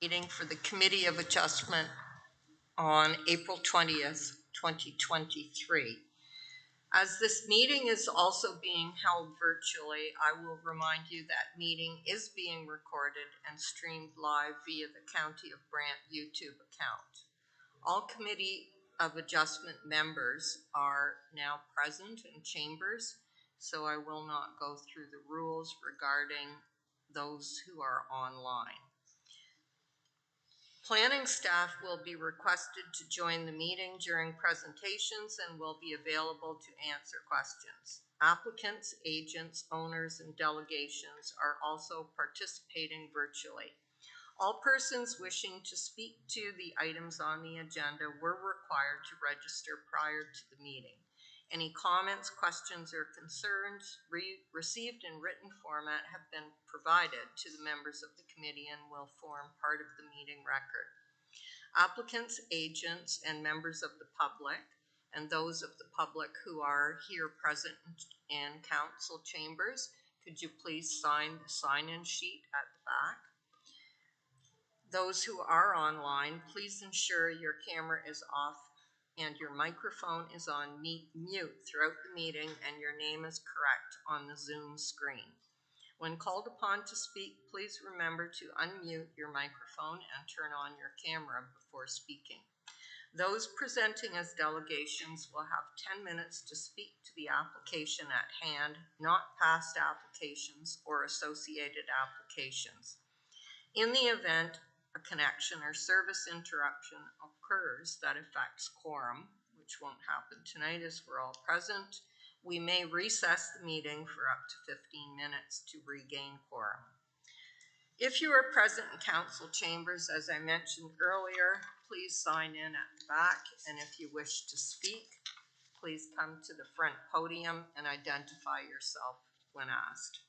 Meeting for the Committee of Adjustment on April 20th, 2023. As this meeting is also being held virtually, I will remind you that meeting is being recorded and streamed live via the County of Brant YouTube account. All Committee of Adjustment members are now present in chambers, so I will not go through the rules regarding those who are online. Planning staff will be requested to join the meeting during presentations and will be available to answer questions. Applicants, agents, owners, and delegations are also participating virtually. All persons wishing to speak to the items on the agenda were required to register prior to the meeting. Any comments, questions, or concerns received in written format have been provided to the members of the committee and will form part of the meeting record. Applicants, agents, and members of the public, and those of the public who are here present in council chambers, could you please sign the sign-in sheet at the back? Those who are online, please ensure your camera is off and your microphone is on mute throughout the meeting and your name is correct on the Zoom screen. When called upon to speak, please remember to unmute your microphone and turn on your camera before speaking. Those presenting as delegations will have 10 minutes to speak to the application at hand, not past applications or associated applications. In the event a connection or service interruption occurs that affects quorum, which won't happen tonight as we're all present, we may recess the meeting for up to 15 minutes to regain quorum. If you are present in council chambers, as I mentioned earlier, please sign in at the back, and if you wish to speak, please come to the front podium and identify yourself when asked.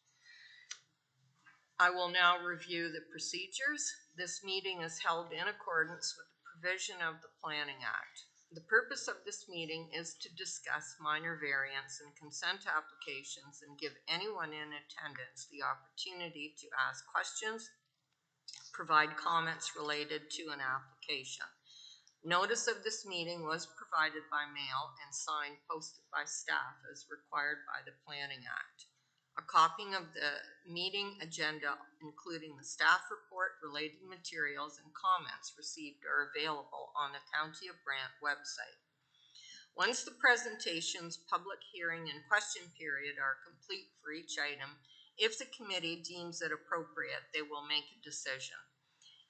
I will now review the procedures. This meeting is held in accordance with the provision of the Planning Act. The purpose of this meeting is to discuss minor variance and consent applications and give anyone in attendance the opportunity to ask questions, provide comments related to an application. Notice of this meeting was provided by mail and signed posted by staff as required by the Planning Act. A copy of the meeting agenda, including the staff report, related materials, and comments received are available on the County of Brant website. Once the presentations, public hearing, and question period are complete for each item, if the committee deems it appropriate, they will make a decision.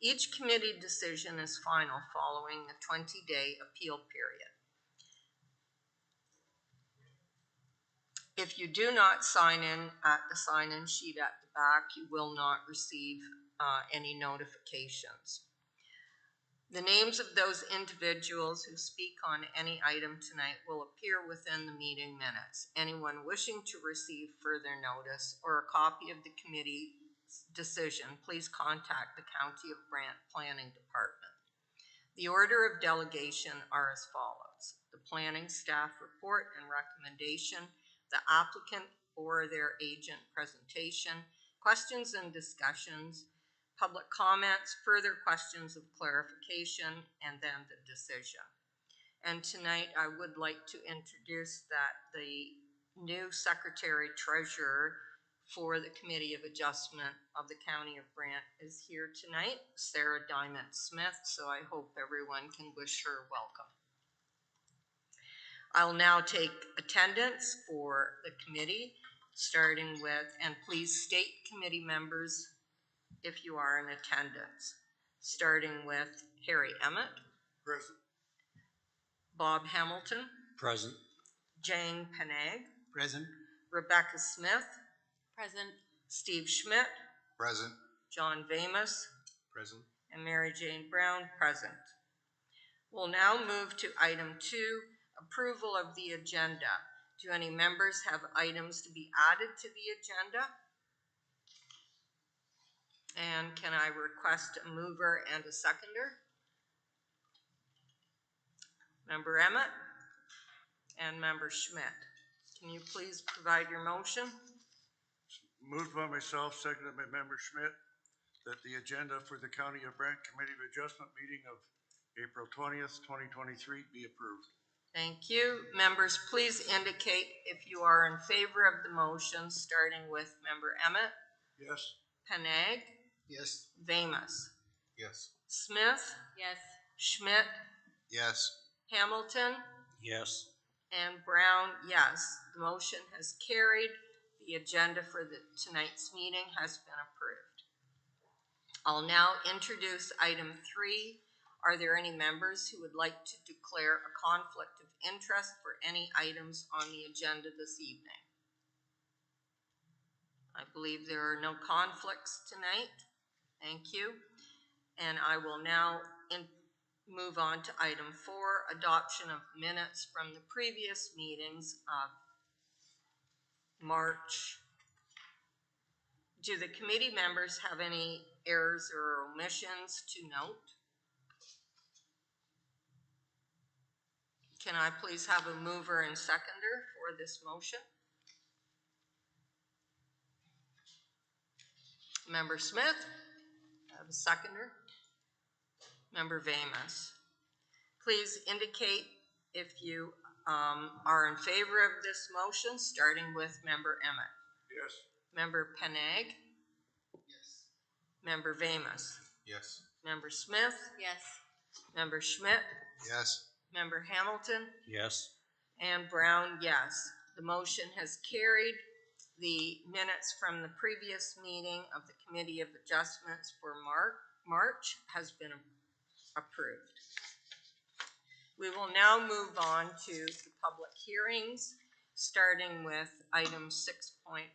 Each committee decision is final following a 20-day appeal period. If you do not sign in at the sign-in sheet at the back, you will not receive any notifications. The names of those individuals who speak on any item tonight will appear within the meeting minutes. Anyone wishing to receive further notice or a copy of the committee's decision, please contact the County of Brant Planning Department. The order of delegation are as follows: the planning staff report and recommendation, the applicant or their agent presentation, questions and discussions, public comments, further questions of clarification, and then the decision. And tonight I would like to introduce that the new Secretary Treasurer for the Committee of Adjustment of the County of Brant is here tonight, Sarah Diamond Smith, so I hope everyone can wish her welcome. I'll now take attendance for the committee, starting with, and please state committee members if you are in attendance, starting with Harry Emmett. Present. Bob Hamilton. Present. Jane Panag. Present. Rebecca Smith. Present. Steve Schmidt. Present. John Vamus. Present. And Mary Jane Brown, present. We'll now move to item 2, approval of the agenda. Do any members have items to be added to the agenda? And can I request a mover and a seconder? Member Emmett and Member Schmidt. Can you please provide your motion? Moved by myself, seconded by Member Schmidt, that the agenda for the County of Brant Committee of Adjustment meeting of April 20th, 2023 be approved. Thank you. Members, please indicate if you are in favor of the motion, starting with Member Emmett, Yes. Panag, Yes. Vamus, Yes. Smith, Yes. Schmidt, Yes. Hamilton, Yes. and Brown, yes. The motion has carried. The agenda for tonight's meeting has been approved. I'll now introduce item 3. Are there any members who would like to declare a conflict of interest for any items on the agenda this evening? I believe there are no conflicts tonight. Thank you. And I will now move on to item 4, adoption of minutes from the previous meetings of March. Do the committee members have any errors or omissions to note? Can I please have a mover and seconder for this motion? Member Smith, I have a seconder. Member Vamus. Please indicate if you are in favor of this motion, starting with Member Emmett. Yes. Member Panag. Yes. Member Vamus. Yes. Member Smith. Yes. Member Schmidt. Yes. Member Hamilton. Yes. And Brown, yes. The motion has carried. The minutes from the previous meeting of the Committee of Adjustments for March has been approved. We will now move on to the public hearings, starting with item 6.1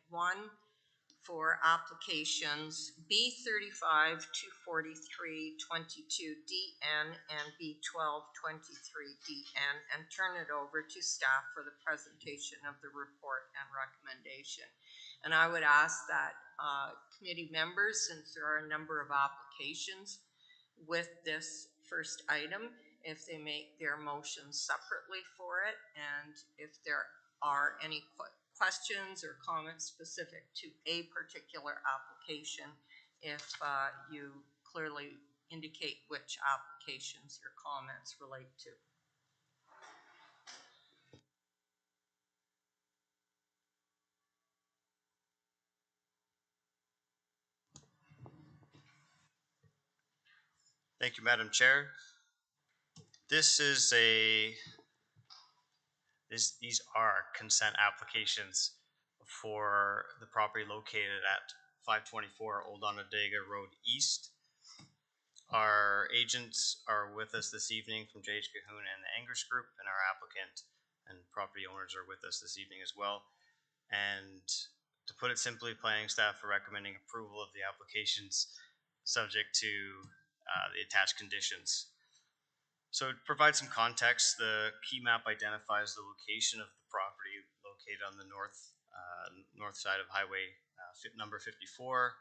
for applications B35 243 22DN and B12 23DN, and turn it over to staff for the presentation of the report and recommendation. And I would ask that committee members, since there are a number of applications with this first item, if they make their motions separately for it, and if there are any questions or comments specific to a particular application, if you clearly indicate which applications your comments relate to. Thank you, Madam Chair. These are consent applications for the property located at 524 Old Onondaga Road East. Our agents are with us this evening from J.H. Kahuna and the Angers Group, and our applicant and property owners are with us this evening as well. And to put it simply, planning staff are recommending approval of the applications subject to the attached conditions. So to provide some context, the key map identifies the location of the property located on the north side of Highway number 54,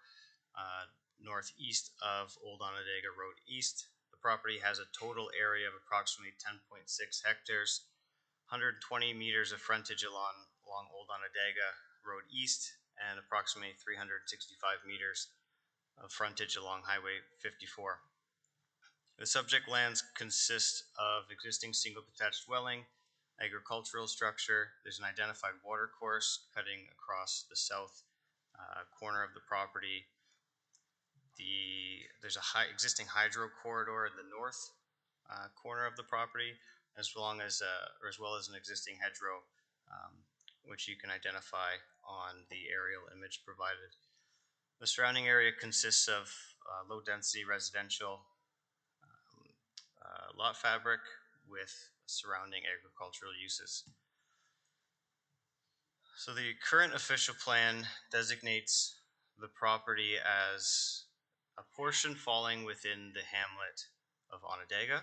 northeast of Old Onondaga Road East. The property has a total area of approximately 10.6 hectares, 120 meters of frontage along Old Onondaga Road East, and approximately 365 meters of frontage along Highway 54. The subject lands consist of existing single detached dwelling, agricultural structure. There's an identified water course cutting across the south corner of the property. There's a existing hydro corridor in the north corner of the property, as well as an existing hedgerow, which you can identify on the aerial image provided. The surrounding area consists of low density residential lot fabric with surrounding agricultural uses. So the current official plan designates the property as a portion falling within the hamlet of Onondaga.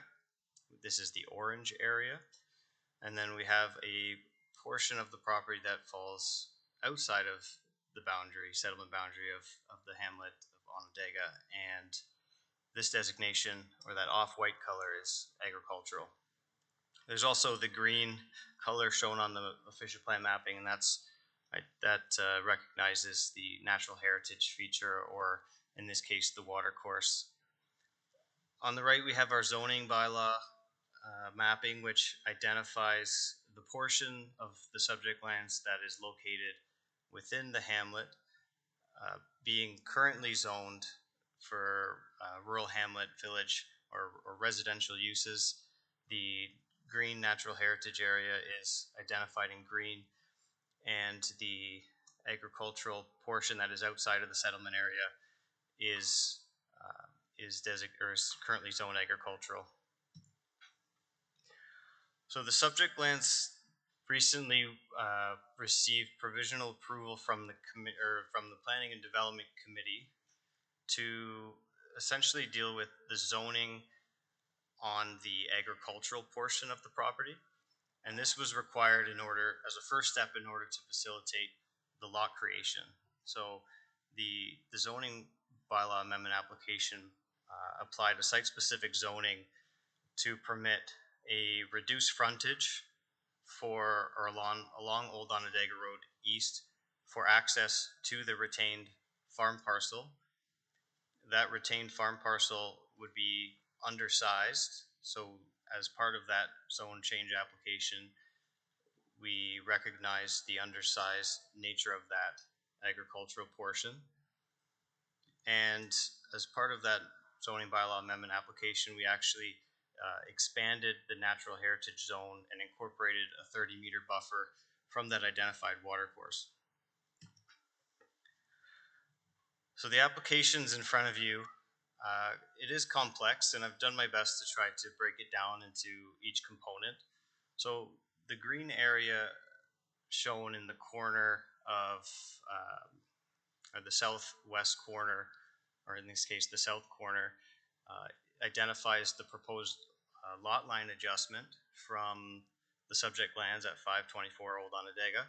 This is the orange area. And then we have a portion of the property that falls outside of the settlement boundary of the hamlet of Onondaga, and this designation, or that off-white color, is agricultural. There's also the green color shown on the official plan mapping, and that recognizes the natural heritage feature or in this case, the water course. On the right, we have our zoning bylaw mapping, which identifies the portion of the subject lands that is located within the hamlet, being currently zoned for rural hamlet, village, or residential uses. The green natural heritage area is identified in green, and the agricultural portion that is outside of the settlement area is currently zoned agricultural. So the subject lands recently received provisional approval from the Planning and Development Committee to essentially deal with the zoning on the agricultural portion of the property. And this was required as a first step in order to facilitate the lot creation. So the zoning bylaw amendment application applied a site-specific zoning to permit a reduced frontage along Old Onondaga Road East for access to the retained farm parcel. That retained farm parcel would be undersized, so as part of that zone change application, we recognize the undersized nature of that agricultural portion. And as part of that zoning bylaw amendment application, we actually expanded the natural heritage zone and incorporated a 30-meter buffer from that identified watercourse. So the application's in front of you. It is complex, and I've done my best to try to break it down into each component. So the green area shown in the corner of, or the southwest corner, or in this case, the south corner, identifies the proposed lot line adjustment from the subject lands at 524 Old Onondaga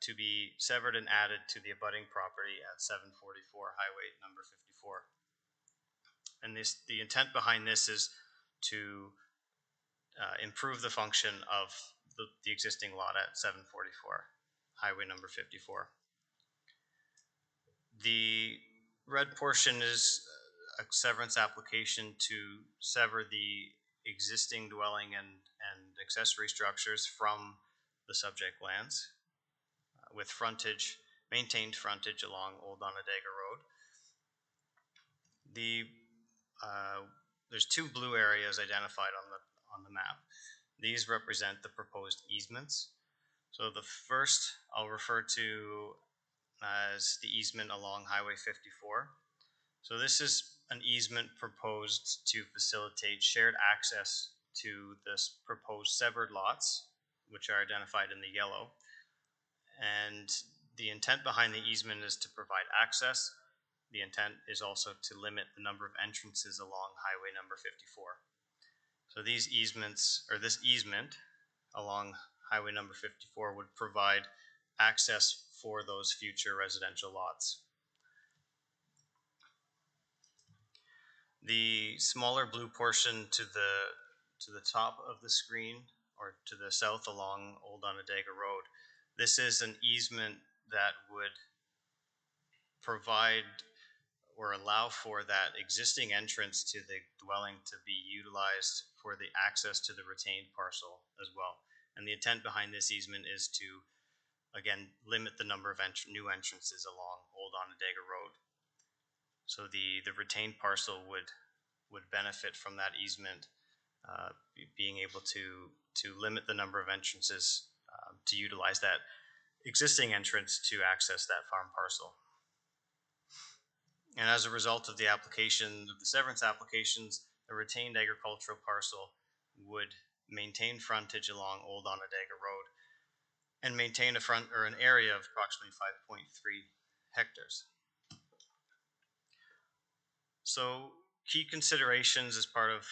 to be severed and added to the abutting property at 744 Highway number 54. And the intent behind this is to improve the function of the existing lot at 744 Highway number 54. The red portion is a severance application to sever the existing dwelling and accessory structures from the subject lands with maintained frontage along Old Onondaga Road. There's two blue areas identified on the map. These represent the proposed easements. So the first I'll refer to as the easement along Highway 54. So this is an easement proposed to facilitate shared access to this proposed severed lots, which are identified in the yellow. And the intent behind the easement is to provide access. The intent is also to limit the number of entrances along Highway number 54. So these easements, or this easement along Highway number 54 would provide access for those future residential lots. The smaller blue portion to the top of the screen, or to the south along Old Onondaga Road, this is an easement that would provide or allow for that existing entrance to the dwelling to be utilized for the access to the retained parcel as well. And the intent behind this easement is to, again, limit the number of new entrances along Old Onondaga Road. So the retained parcel would benefit from that easement, being able to limit the number of entrances to utilize that existing entrance to access that farm parcel. And as a result of the application of the severance applications, the retained agricultural parcel would maintain frontage along Old Onondaga Road and maintain an area of approximately 5.3 hectares. So key considerations as part of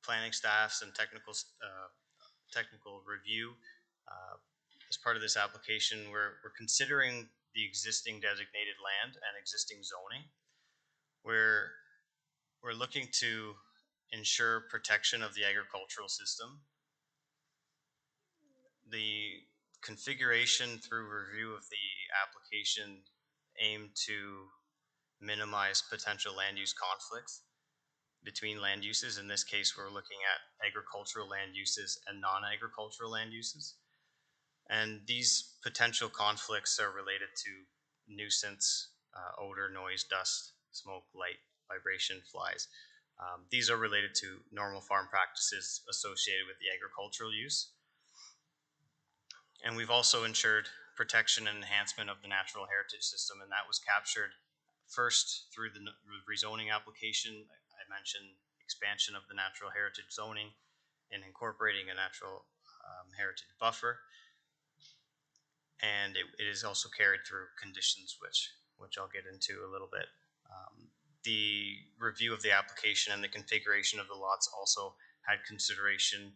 planning staffs and technical review as part of this application, we're considering the existing designated land and existing zoning. We're looking to ensure protection of the agricultural system. The configuration through review of the application aim to minimize potential land use conflicts between land uses. In this case, we're looking at agricultural land uses and non-agricultural land uses. And these potential conflicts are related to nuisance, odor, noise, dust, smoke, light, vibration, flies. These are related to normal farm practices associated with the agricultural use. And we've also ensured protection and enhancement of the natural heritage system, and that was captured first through the rezoning application. I mentioned expansion of the natural heritage zoning and incorporating a natural heritage buffer. And it is also carried through conditions, which I'll get into a little bit. The review of the application and the configuration of the lots also had consideration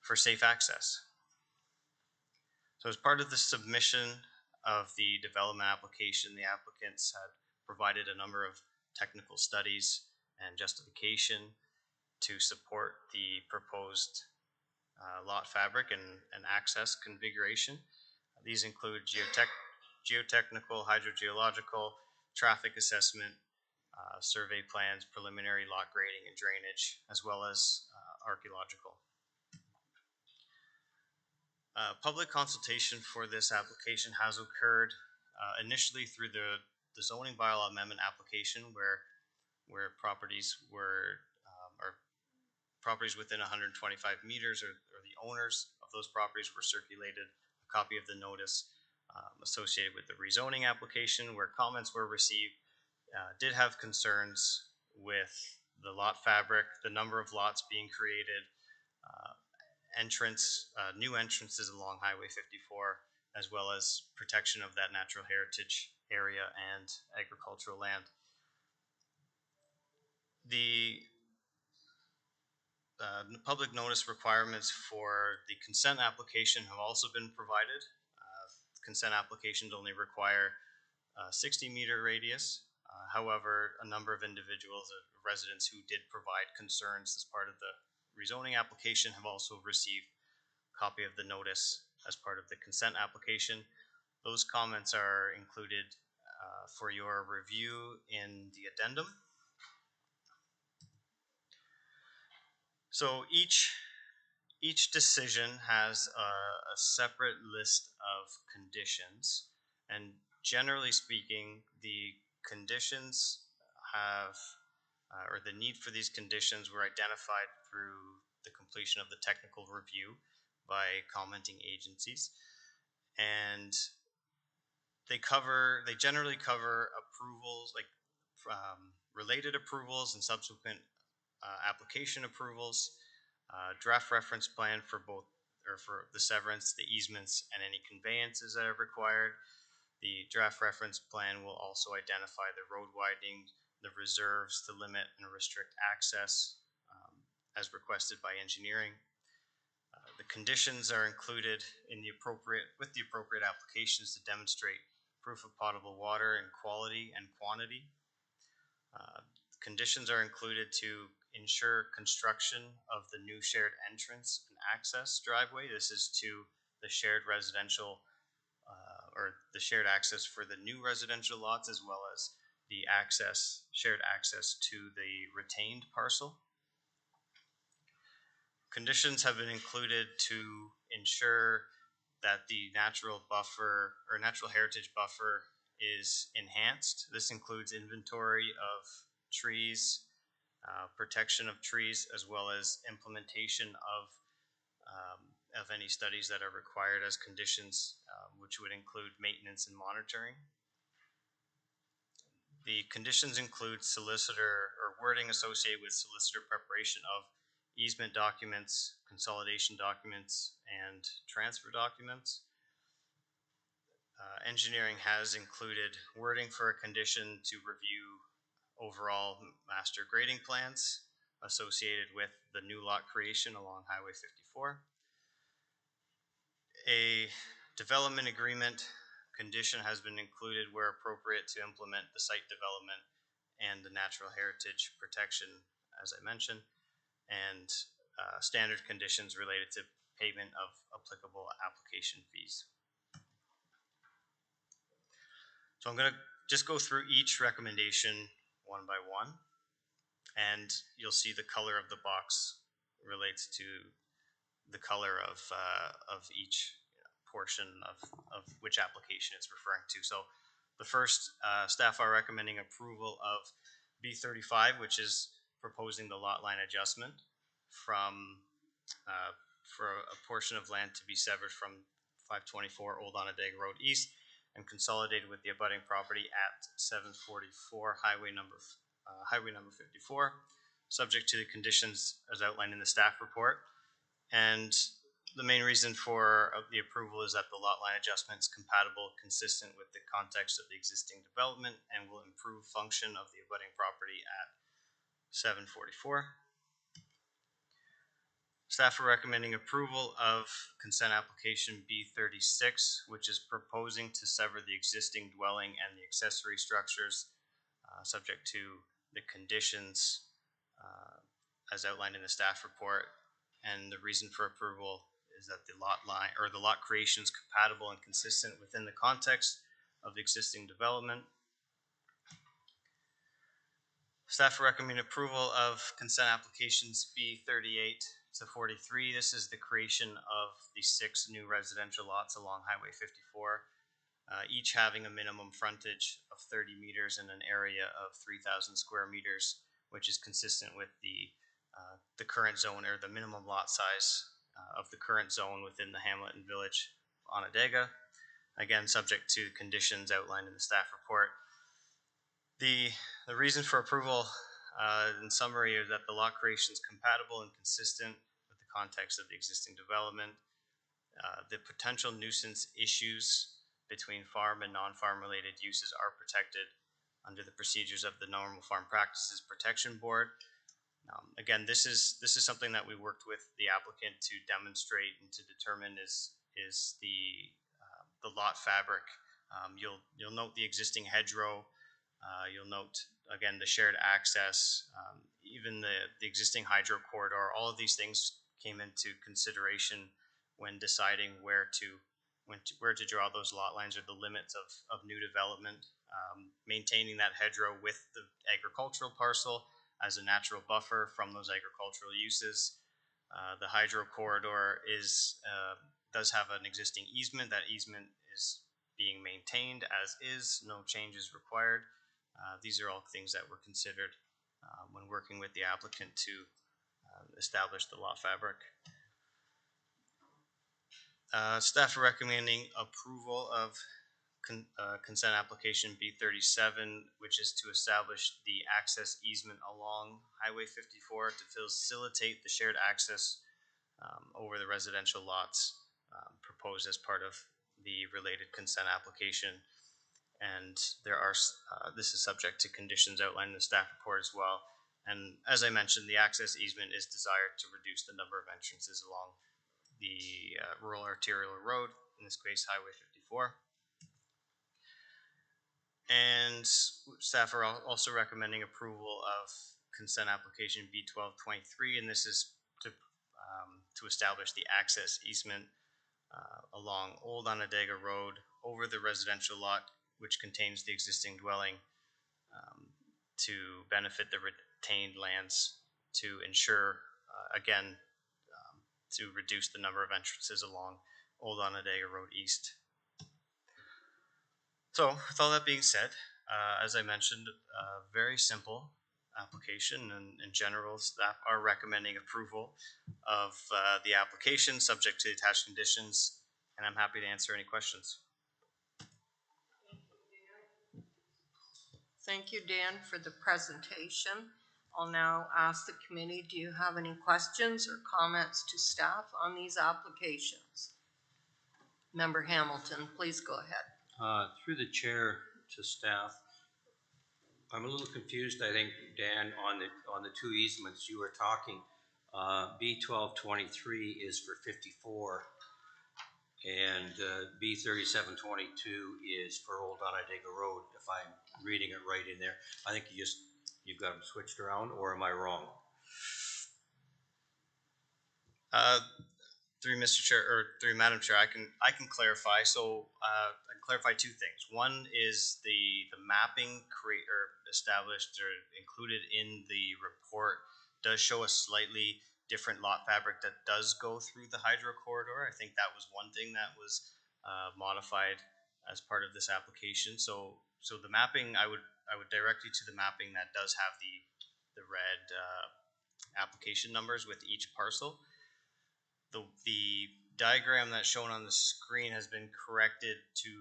for safe access. So as part of the submission of the development application, the applicants had provided a number of technical studies and justification to support the proposed lot fabric and access configuration. These include geotechnical, hydrogeological, traffic assessment, survey plans, preliminary lot grading and drainage, as well as archaeological. Public consultation for this application has occurred initially through the zoning bylaw amendment application, where properties were or properties within 125 meters or the owners of those properties were circulated a copy of the notice associated with the rezoning application, where comments were received, did have concerns with the lot fabric, the number of lots being created, new entrances along Highway 54, as well as protection of that natural heritage area and agricultural land. The public notice requirements for the consent application have also been provided. Consent applications only require a 60-meter radius. However, a number of individuals, residents who did provide concerns as part of the rezoning application, have also received a copy of the notice as part of the consent application. Those comments are included for your review in the addendum. So each decision has a separate list of conditions, and generally speaking, the conditions have, or the need for these conditions were identified through the completion of the technical review by commenting agencies, and they generally cover approvals, like related approvals and subsequent application approvals, draft reference plan for both, or for the severance, the easements, and any conveyances that are required. The draft reference plan will also identify the road widening, the reserves to limit and restrict access as requested by engineering. The conditions are included with the appropriate applications to demonstrate proof of potable water in quality and quantity. Conditions are included to ensure construction of the new shared entrance and access driveway. This is to the shared residential or the shared access for the new residential lots, as well as the shared access to the retained parcel. Conditions have been included to ensure that the natural buffer or natural heritage buffer is enhanced. This includes inventory of trees, protection of trees, as well as implementation of any studies that are required as conditions, which would include maintenance and monitoring. The conditions include solicitor or wording associated with solicitor preparation of easement documents, consolidation documents, and transfer documents. Engineering has included wording for a condition to review overall master grading plans associated with the new lot creation along Highway 54. A development agreement condition has been included where appropriate to implement the site development and the natural heritage protection, as I mentioned, and standard conditions related to payment of applicable application fees. So I'm going to just go through each recommendation one by one, and you'll see the color of the box relates to the color of each portion of which application it's referring to. So the first, staff are recommending approval of B35, which is proposing the lot line adjustment from for a portion of land to be severed from 524 Old Onondaga Road East and consolidated with the abutting property at 744 Highway number 54, subject to the conditions as outlined in the staff report. And the main reason for the approval is that the lot line adjustment is compatible, consistent with the context of the existing development, and will improve function of the abutting property at 744. Staff are recommending approval of consent application B36, which is proposing to sever the existing dwelling and the accessory structures, subject to the conditions as outlined in the staff report. And the reason for approval is that the lot line or the lot creation is compatible and consistent within the context of the existing development. Staff recommend approval of consent applications B38 to 43. This is the creation of the 6 new residential lots along Highway 54, each having a minimum frontage of 30 meters and an area of 3,000 square meters, which is consistent with the current zone, or the minimum lot size of the current zone within the hamlet and village of Onondaga. Again, subject to conditions outlined in the staff report. The reason for approval, in summary, is that the lot creation is compatible and consistent with the context of the existing development. The potential nuisance issues between farm and non-farm related uses are protected under the procedures of the Normal Farm Practices Protection Board. Again, this is something that we worked with the applicant to demonstrate and to determine is the lot fabric. You'll note the existing hedgerow. You'll note again the shared access, even the existing hydro corridor. All of these things came into consideration when deciding where to draw those lot lines or the limits of new development. Maintaining that hedgerow with the agricultural parcel as a natural buffer from those agricultural uses. The hydro corridor does have an existing easement. That easement is being maintained as is, no changes required. These are all things that were considered when working with the applicant to establish the lot fabric. Staff are recommending approval of consent application B37, which is to establish the access easement along Highway 54 to facilitate the shared access over the residential lots proposed as part of the related consent application. And this is subject to conditions outlined in the staff report as well. And as I mentioned, the access easement is desired to reduce the number of entrances along the rural arterial road, in this case Highway 54. And staff are also recommending approval of consent application B1223, and this is to establish the access easement along Old Onondaga Road over the residential lot, which contains the existing dwelling, to benefit the retained lands, to ensure, again, to reduce the number of entrances along Old Onondaga Road East. So, with all that being said, as I mentioned, very simple application, and in general, staff are recommending approval of the application subject to the attached conditions, and I'm happy to answer any questions. Thank you, Dan, for the presentation. I'll now ask the committee, do you have any questions or comments to staff on these applications? Member Hamilton, please go ahead. Through the chair to staff, I'm a little confused, I think, Dan, on the 2 easements you were talking. B1223 is for 54, and B3722 is for Old Onondaga Road, if I'm reading it right in there. I think you've got them switched around, or am I wrong? Through Mr. Chair, or through Madam Chair, I can clarify. So I can clarify two things. One is the mapping established or included in the report does show a slightly different lot fabric that does go through the hydro corridor. I think that was one thing that was modified as part of this application. So the mapping, I would direct you to the mapping that does have the red application numbers with each parcel. The diagram that's shown on the screen has been corrected to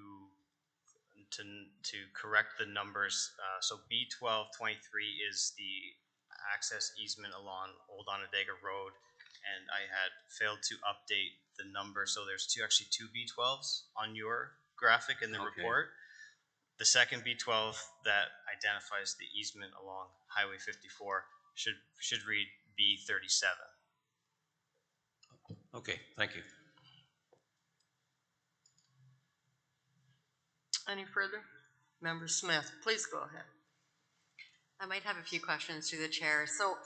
correct the numbers. So B1223 is the access easement along Old Onondaga Road, and I had failed to update the number. So there's actually two B12s on your graphic in the Okay. report. The second B12 that identifies the easement along Highway 54 should read B37. Okay, thank you. Any further? Member Smith, please go ahead. I might have a few questions through the chair. So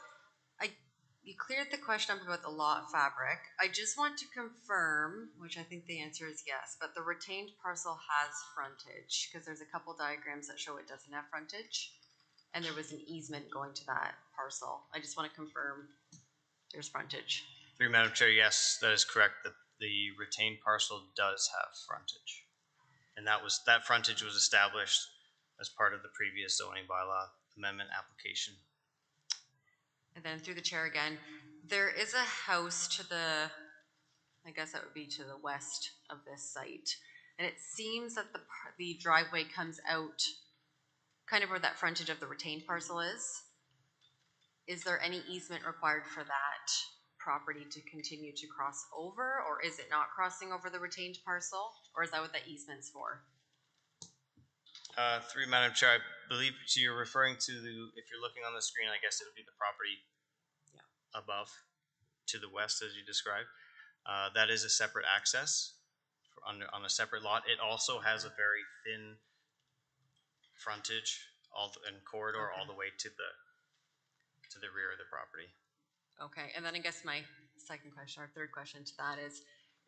you cleared the question up about the lot fabric. I just want to confirm, which I think the answer is yes, but the retained parcel has frontage, because there's a couple diagrams that show it doesn't have frontage, and there was an easement going to that parcel. I just want to confirm there's frontage. Through Madam Chair, yes, that is correct. The retained parcel does have frontage, and that frontage was established as part of the previous zoning bylaw amendment application. And then through the chair again, there is a house to the, I guess that would be to the west of this site. And it seems that the driveway comes out kind of where that frontage of the retained parcel is. Is there any easement required for that property to continue to cross over, or is it not crossing over the retained parcel, or is that what that easement's for? Through Madam Chair, I believe you're referring to if you're looking on the screen, I guess it would be the property above to the west as you described. That is a separate access on a separate lot. It also has a very thin frontage and corridor all the way to the rear of the property. Okay, and then I guess my second question or third question to that is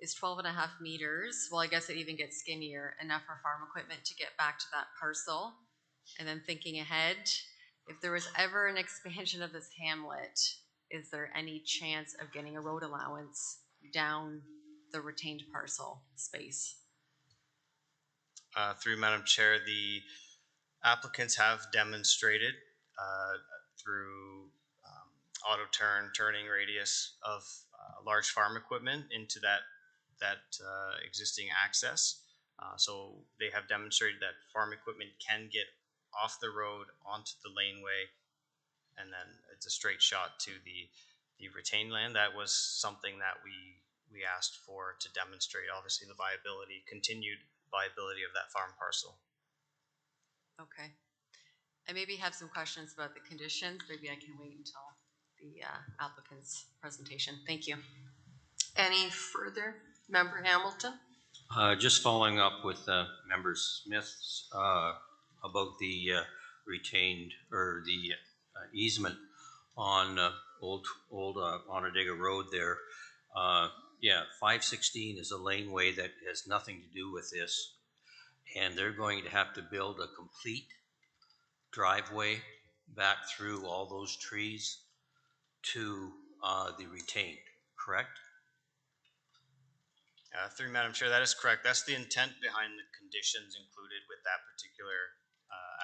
12.5 meters, well, I guess it even gets skinnier, enough for farm equipment to get back to that parcel? And then thinking ahead, if there was ever an expansion of this hamlet, is there any chance of getting a road allowance down the retained parcel space? Through Madam Chair, the applicants have demonstrated through auto turning radius of large farm equipment into that existing access. So they have demonstrated that farm equipment can get off the road onto the laneway, and then it's a straight shot to the retained land. That was something that we asked for to demonstrate, obviously, the continued viability of that farm parcel. Okay. I maybe have some questions about the conditions. Maybe I can wait until the applicant's presentation. Thank you. Any further? Member Hamilton? Just following up with Member Smith's about the retained or the easement on old Onondaga Road there. Yeah, 516 is a laneway that has nothing to do with this, and they're going to have to build a complete driveway back through all those trees to the retained, correct? Through Madam Chair, that is correct. That's the intent behind the conditions included with that particular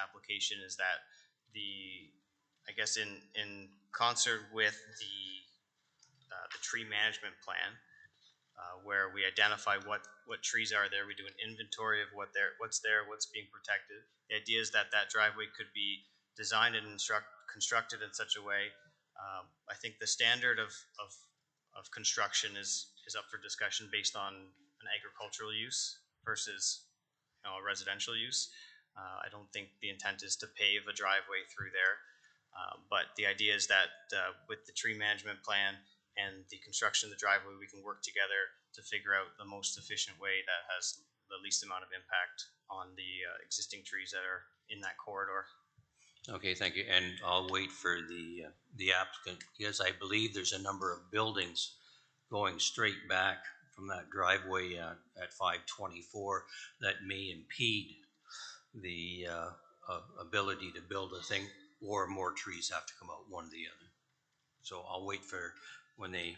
application, is that I guess in concert with the tree management plan, where we identify what trees are there, we do an inventory of what's there, what's being protected. The idea is that driveway could be designed and constructed in such a way. I think the standard of construction is up for discussion based on an agricultural use versus a residential use. I don't think the intent is to pave a driveway through there, but the idea is that with the tree management plan and the construction of the driveway, we can work together to figure out the most efficient way that has the least amount of impact on the existing trees that are in that corridor. Okay, thank you. And I'll wait for the applicant, because I believe there's a number of buildings going straight back from that driveway at 524 that may impede the ability to build a thing, or more trees have to come out, one or the other. So I'll wait for when they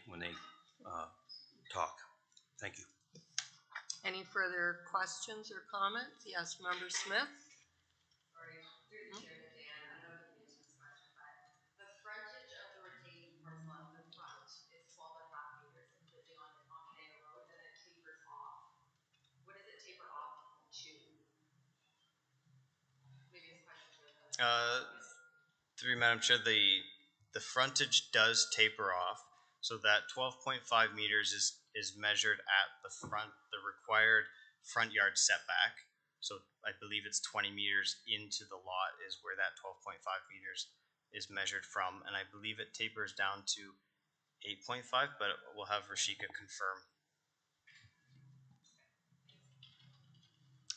talk. Thank you. Any further questions or comments? Yes, Member Smith? Sorry, through the chair to Dan, I don't know if you answered this question, but the frontage of the retaining parcel at the front is 12.5 meters completely on Onondaga Road, and it tapers off. What does it taper off to? Maybe it's a question for the. Through Madam Chair, the frontage does taper off, so that 12.5 meters is measured at the front, the required front yard setback. So I believe it's 20 meters into the lot is where that 12.5 meters is measured from, and I believe it tapers down to 8.5, but we'll have Rashika confirm.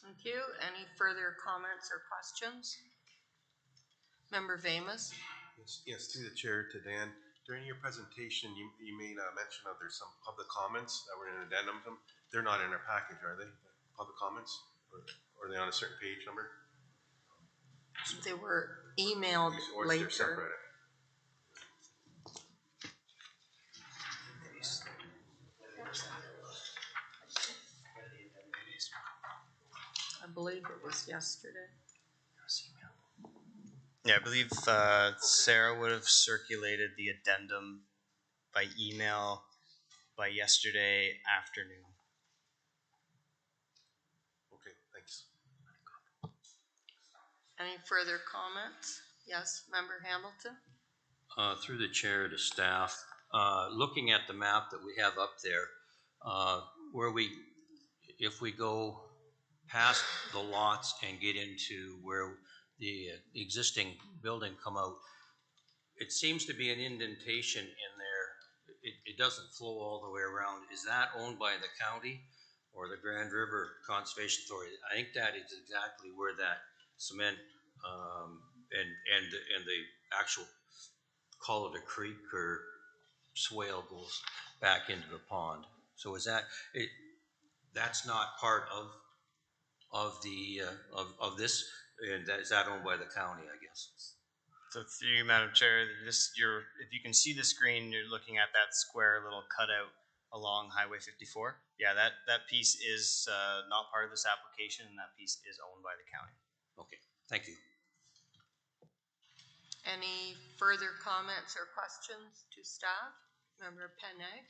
Thank you. Any further comments or questions? Member Vamus? Yes, through the chair to Dan. During your presentation, you made a mention of there's some public comments that were in an addendum. They're not in our package, are they? Public comments? Or are they on a certain page number? They were emailed Or later. they're separate? I believe it was yesterday. Yeah, I believe Sarah would have circulated the addendum by email by yesterday afternoon. Okay, thanks. Any further comments? Yes, Member Hamilton? Through the chair to staff, looking at the map that we have up there, if we go past the lots and get into where the existing building come out, it seems to be an indentation in there. It doesn't flow all the way around. Is that owned by the county or the Grand River Conservation Authority? I think that is exactly where that cement and the actual, call it a creek or swale, goes back into the pond. So is that it? That's not part of this, and is that owned by the county, I guess? So through you, Madam Chair, if you can see the screen, you're looking at that square little cutout along Highway 54. Yeah, that piece is not part of this application, and that piece is owned by the county. Okay, thank you. Any further comments or questions to staff? Member Penang?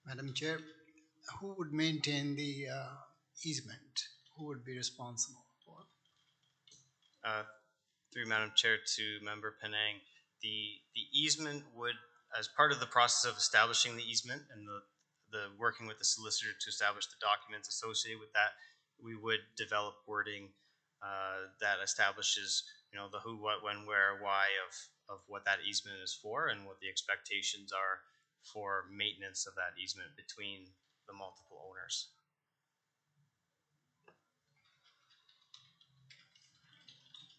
Madam Chair, who would maintain the easement? Who would be responsible for? Through Madam Chair to Member Penang, the easement would, as part of the process of establishing the easement and the working with the solicitor to establish the documents associated with that, we would develop wording that establishes, the who, what, when, where, why of what that easement is for and what the expectations are for maintenance of that easement between the multiple owners.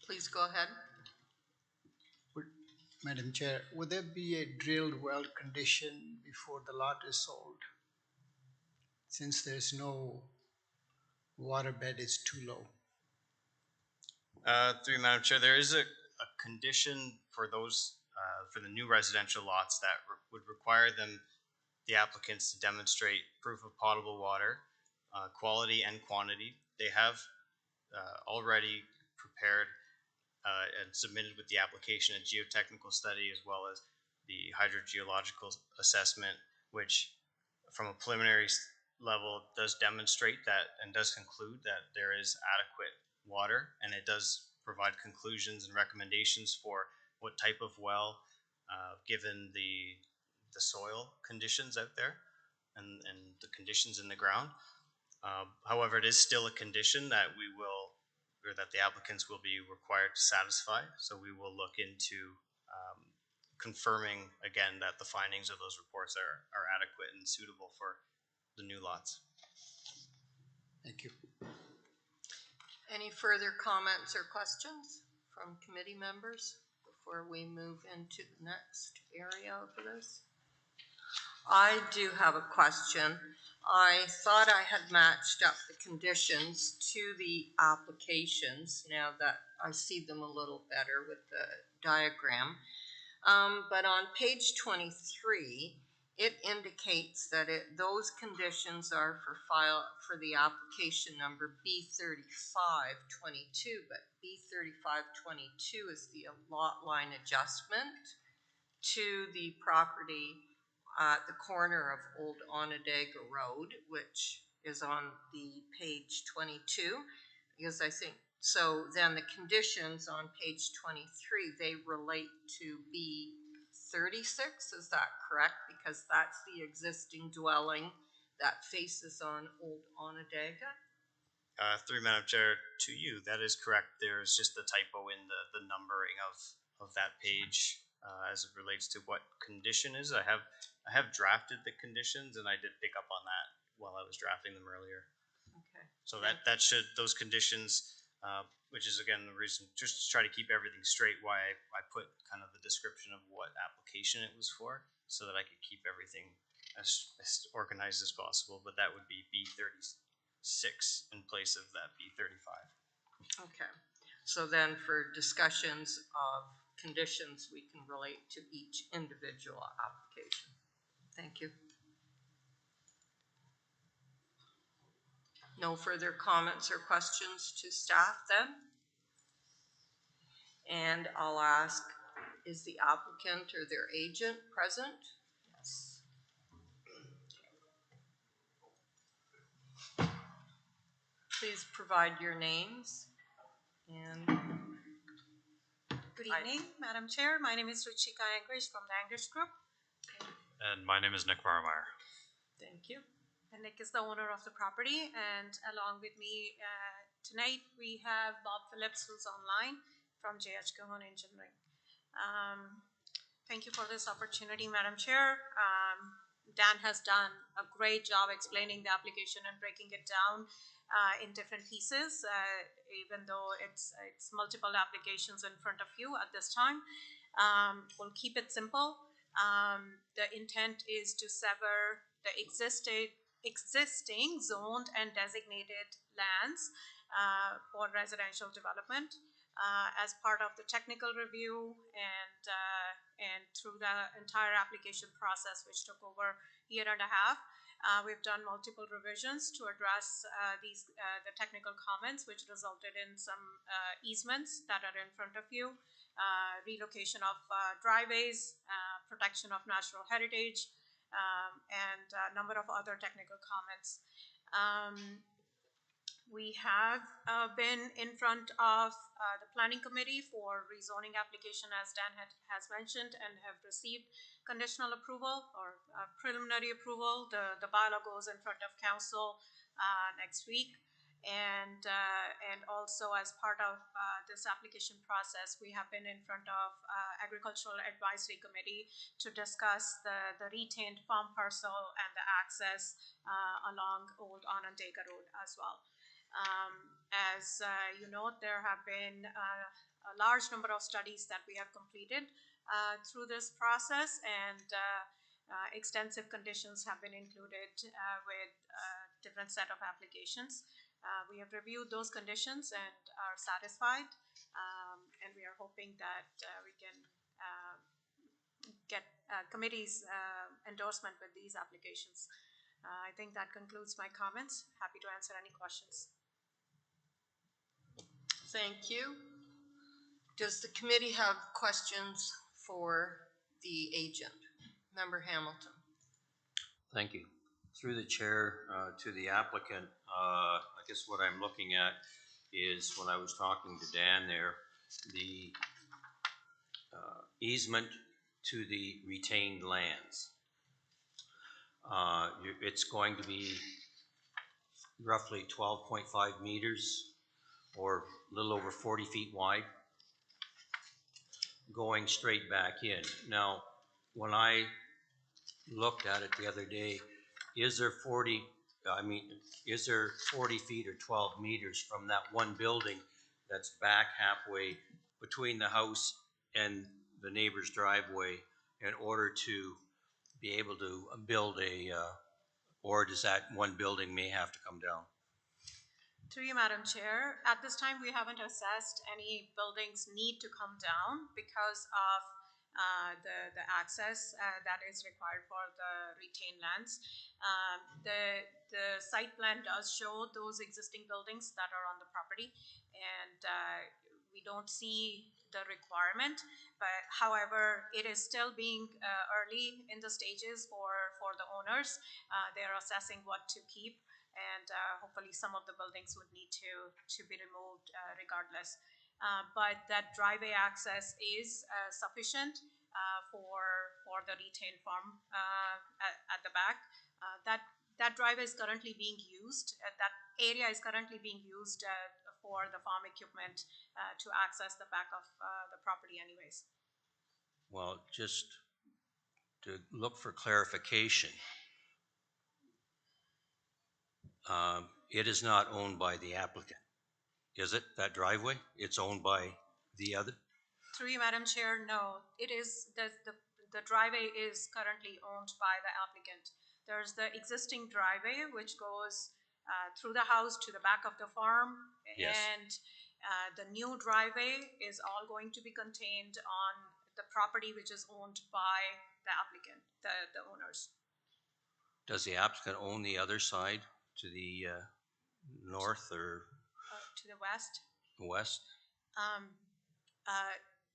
Please go ahead. Madam Chair, would there be a drilled well condition before the lot is sold? Since there's no waterbed, is too low. Through you, Madam Chair, there is a condition for those for the new residential lots that would require the applicants to demonstrate proof of potable water, quality and quantity. They have already prepared and submitted with the application a geotechnical study as well as the hydrogeological assessment, which from a preliminary level does demonstrate that and does conclude that there is adequate water, and it does provide conclusions and recommendations for what type of well, given the soil conditions out there and the conditions in the ground. However, it is still a condition that that the applicants will be required to satisfy. So we will look into confirming again that the findings of those reports are adequate and suitable for the new lots. Thank you. Any further comments or questions from committee members before we move into the next area of this? I do have a question. I thought I had matched up the conditions to the applications, now that I see them a little better with the diagram. But on page 23, it indicates that those conditions are for the application number B3522, but B3522 is the lot line adjustment to the property at the corner of Old Onondaga Road, which is on the page 22, because I think, so then the conditions on page 23, they relate to B36, is that correct? Because that's the existing dwelling that faces on Old Onondaga? Through Madam Chair, to you, that is correct. There's just the typo in the numbering of that page as it relates to what condition is. I have drafted the conditions, and I did pick up on that while I was drafting them earlier. Okay. So that should, those conditions, which is again the reason, just to try to keep everything straight, why I put kind of the description of what application it was for, so that I could keep everything as organized as possible. But that would be B36 in place of that B35. Okay, so then for discussions of conditions, we can relate to each individual application. Thank you. No further comments or questions to staff then? And I'll ask, is the applicant or their agent present? Yes. Please provide your names and. Good evening, Madam Chair. My name is Ruchika Angrish from the Angrish Group. And my name is Nick Marmeyer. Thank you. And Nick is the owner of the property. And along with me tonight, we have Bob Phillips, who's online from JH Cahoon Engineering. Thank you for this opportunity, Madam Chair. Dan has done a great job explaining the application and breaking it down in different pieces, even though it's multiple applications in front of you at this time. We'll keep it simple. The intent is to sever the existing zoned and designated lands for residential development as part of the technical review and through the entire application process, which took over a year and a half. We've done multiple revisions to address the technical comments, which resulted in some easements that are in front of you, relocation of driveways, protection of natural heritage, and a number of other technical comments. We have been in front of the Planning Committee for rezoning application, as Dan has mentioned, and have received conditional approval or preliminary approval. The bylaw goes in front of council next week. And also as part of this application process, we have been in front of Agricultural Advisory Committee to discuss the retained farm parcel and the access along Old Onondaga Road as well. As you know, there have been a large number of studies that we have completed through this process, and extensive conditions have been included with different set of applications. We have reviewed those conditions and are satisfied, and we are hoping that we can get committee's endorsement with these applications. I think that concludes my comments. Happy to answer any questions. Thank you. Does the committee have questions for the agent? Member Hamilton. Thank you. Through the chair to the applicant, I guess what I'm looking at is when I was talking to Dan there, the easement to the retained lands. It's going to be roughly 12.5 meters or a little over 40 feet wide, going straight back in. Now, when I looked at it the other day, is there 40 feet or 12 meters from that one building that's back halfway between the house and the neighbor's driveway in order to be able to build or does that one building may have to come down? Through you, Madam Chair, at this time, we haven't assessed any buildings need to come down because of the access that is required for the retained lands. The site plan does show those existing buildings that are on the property, and we don't see the requirement. But however, it is still being early in the stages for the owners. They're assessing what to keep, and hopefully some of the buildings would need to be removed regardless. But that driveway access is sufficient for the retained farm at the back. That driveway is currently being used. That area is currently being used for the farm equipment to access the back of the property anyways. Well, just to look for clarification, it is not owned by the applicant, is it, that driveway? It's owned by the other? Through you, Madam Chair, no, it is, the driveway is currently owned by the applicant. There's the existing driveway which goes through the house to the back of the farm. Yes. And the new driveway is all going to be contained on the property which is owned by the applicant, the owners. Does the applicant own the other side to the north or To the west. west?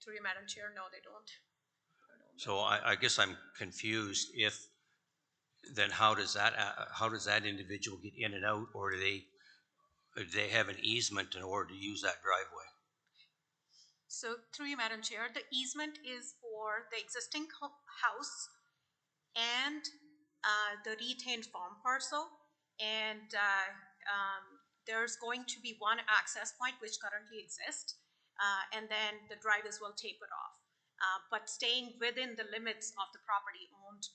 Through you, Madam Chair, no, they don't. So I guess I'm confused. Then how does that individual get in and out, or do they have an easement in order to use that driveway? So through you, Madam Chair, the easement is for the existing house and the retained farm parcel. And there's going to be one access point which currently exists, and then the driveways will taper off, but staying within the limits of the property owned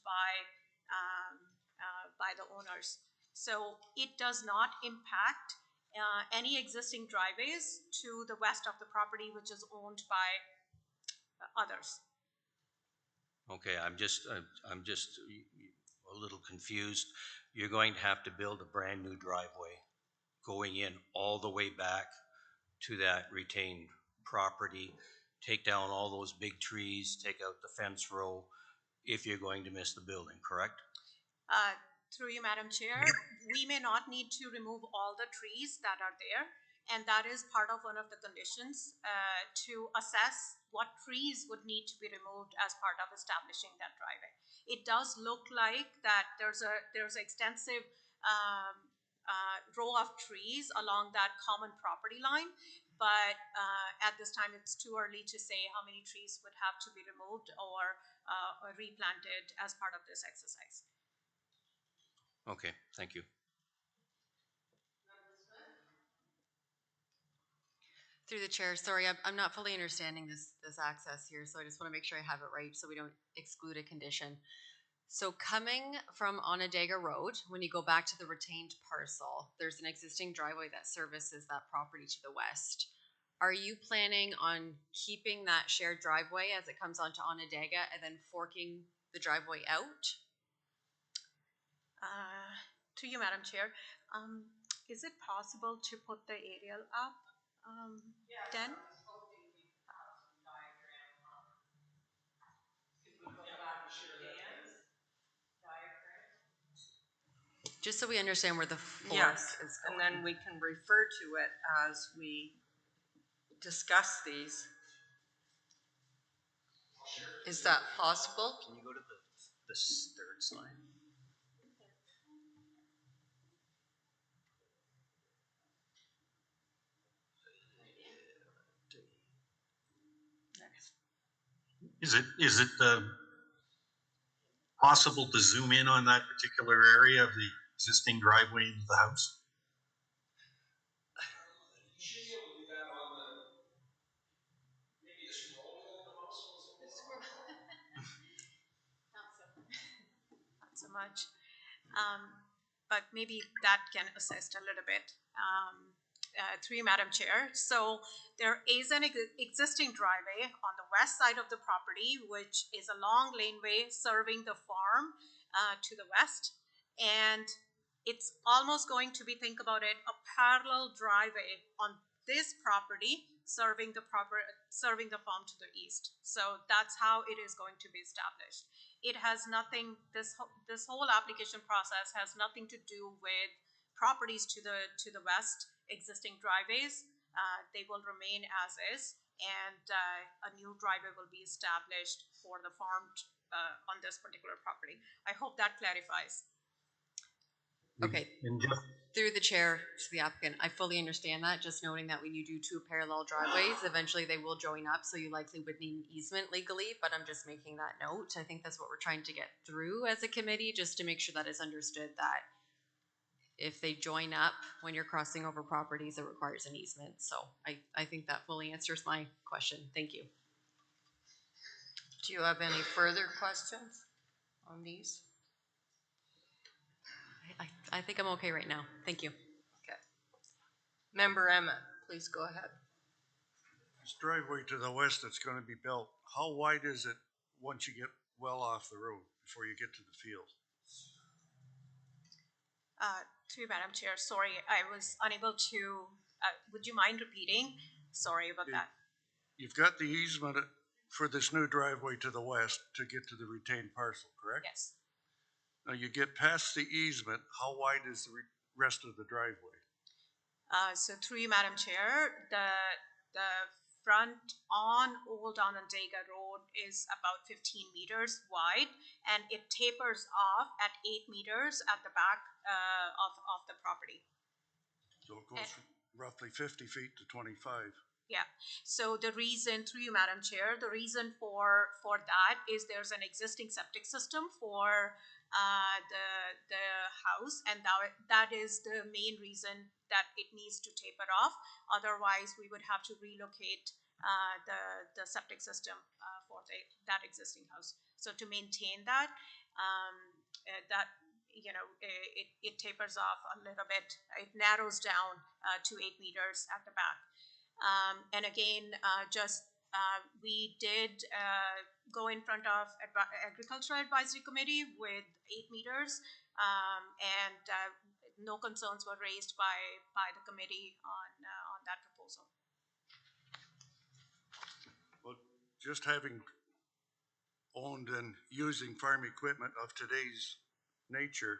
by the owners. So it does not impact any existing driveways to the west of the property which is owned by others. Okay, I'm just a little confused. You're going to have to build a brand new driveway going in all the way back to that retained property, take down all those big trees, take out the fence row, if you're going to miss the building, correct? Through you, Madam Chair, we may not need to remove all the trees that are there, and that is part of one of the conditions to assess what trees would need to be removed as part of establishing that driveway. It does look like that there's an extensive row of trees along that common property line, but at this time it's too early to say how many trees would have to be removed or replanted as part of this exercise. Okay, thank you. Through the chair, sorry, I'm not fully understanding this access here, so I just want to make sure I have it right so we don't exclude a condition. So coming from Onondaga Road, when you go back to the retained parcel, there's an existing driveway that services that property to the west. Are you planning on keeping that shared driveway as it comes onto Onondaga and then forking the driveway out? To you, Madam Chair, is it possible to put the aerial up, Dan? Just so we understand where the fork Yes, is and going. then we can refer to it as we discuss these. Is that possible? Can you go to the third slide? Is it possible to zoom in on that particular area of the existing driveway into the house? Not so much, but maybe that can assist a little bit. through you, Madam Chair. So there is an existing driveway on the west side of the property, which is a long laneway serving the farm to the west. And it's almost going to be, think about it, a parallel driveway on this property serving the farm to the east. So that's how it is going to be established. It has nothing, this whole application process has nothing to do with properties to the west, existing driveways. They will remain as is, and a new driveway will be established for the farm on this particular property. I hope that clarifies. Okay, And just, through the chair to the applicant, I fully understand that, just noting that when you do two parallel driveways, eventually they will join up, so you likely would need an easement legally, but I'm just making that note. I think that's what we're trying to get through as a committee, just to make sure that it's understood that if they join up when you're crossing over properties, it requires an easement. So I think that fully answers my question. Thank you. Do you have any further questions on these? I think I'm okay right now. Thank you. Okay. Member Emmett, please go ahead. This driveway to the west that's gonna be built, how wide is it once you get well off the road before you get to the field? Through you, Madam Chair, sorry, I was unable to, would you mind repeating? Sorry about that. You've got the easement for this new driveway to the west to get to the retained parcel, correct? Yes. Now you get past the easement, how wide is the rest of the driveway? So through you, Madam Chair, the front on Old Onondaga Road is about 15 meters wide, and it tapers off at 8 meters at the back of the property. So it goes from roughly 50 feet to 25. Yeah, so the reason, through you, Madam Chair, the reason for that is there's an existing septic system for the house, and that is the main reason that it needs to taper off. Otherwise, we would have to relocate the septic system for that existing house. So to maintain that, it tapers off a little bit. It narrows down to 8 meters at the back. And again, we did go in front of Agricultural Advisory Committee with 8 meters, and no concerns were raised by the committee on that proposal. Well, just having owned and using farm equipment of today's nature,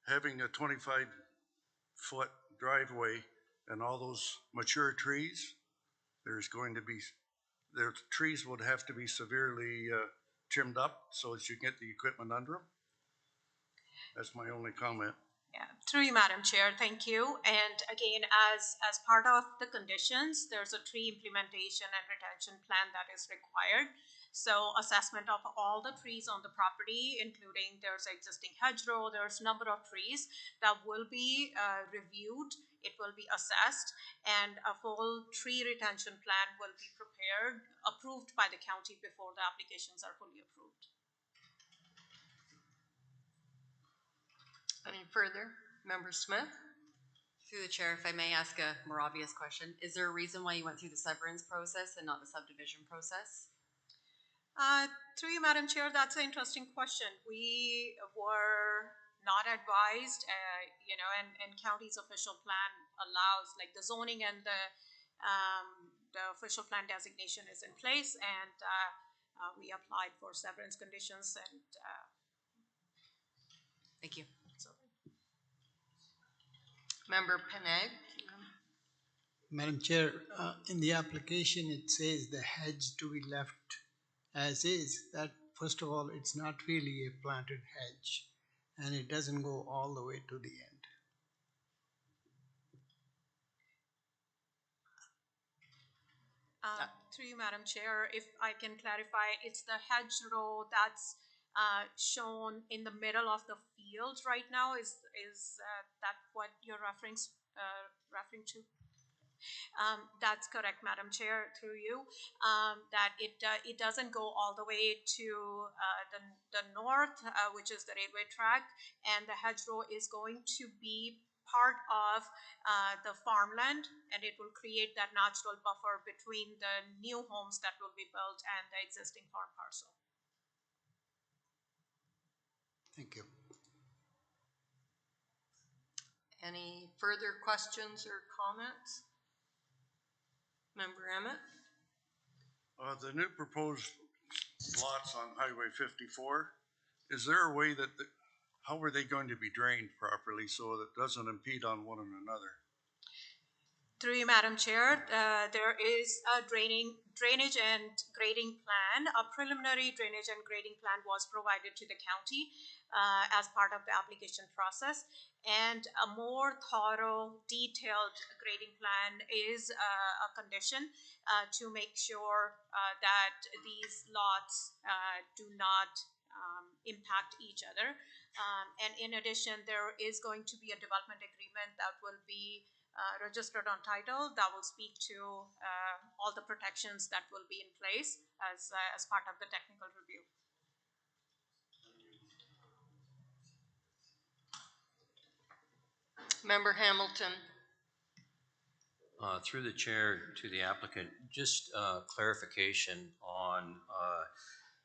having a 25-foot driveway and all those mature trees, the trees would have to be severely trimmed up so that you can get the equipment under them. That's my only comment. Yeah, through you, Madam Chair, thank you. And again, as part of the conditions, there's a tree implementation and retention plan that is required. So assessment of all the trees on the property, including there's existing hedgerow, there's a number of trees that will be reviewed. It will be assessed, and a full tree retention plan will be prepared, approved by the county before the applications are fully approved. Any further? Member Smith? Through the chair, if I may ask a more obvious question, is there a reason why you went through the severance process and not the subdivision process? Through you, Madam Chair, that's an interesting question. We were not advised, and county's official plan allows, like, the zoning and the official plan designation is in place, and we applied for severance conditions, and Thank you. so. Member Peneg? Madam Chair, in the application, it says the hedge to be left as is. That, first of all, it's not really a planted hedge, and it doesn't go all the way to the end. Through you, Madam Chair, if I can clarify, it's the hedgerow that's shown in the middle of the field right now. Is that what you're referring to? That's correct, Madam Chair, through you. That it doesn't go all the way to the north, which is the railway track, and the hedgerow is going to be part of the farmland, and it will create that natural buffer between the new homes that will be built and the existing farm parcel. Thank you. Any further questions or comments? Member Emmett? The new proposed lots on Highway 54, is there a way that, how are they going to be drained properly so that it doesn't impede on one another? Through you, Madam Chair, there is a drainage and grading plan. A preliminary drainage and grading plan was provided to the county as part of the application process. And a more thorough, detailed grading plan is a condition to make sure that these lots do not impact each other. And in addition, there is going to be a development agreement that will be registered on title that will speak to all the protections that will be in place as part of the technical review. Member Hamilton? Through the chair to the applicant, just clarification on,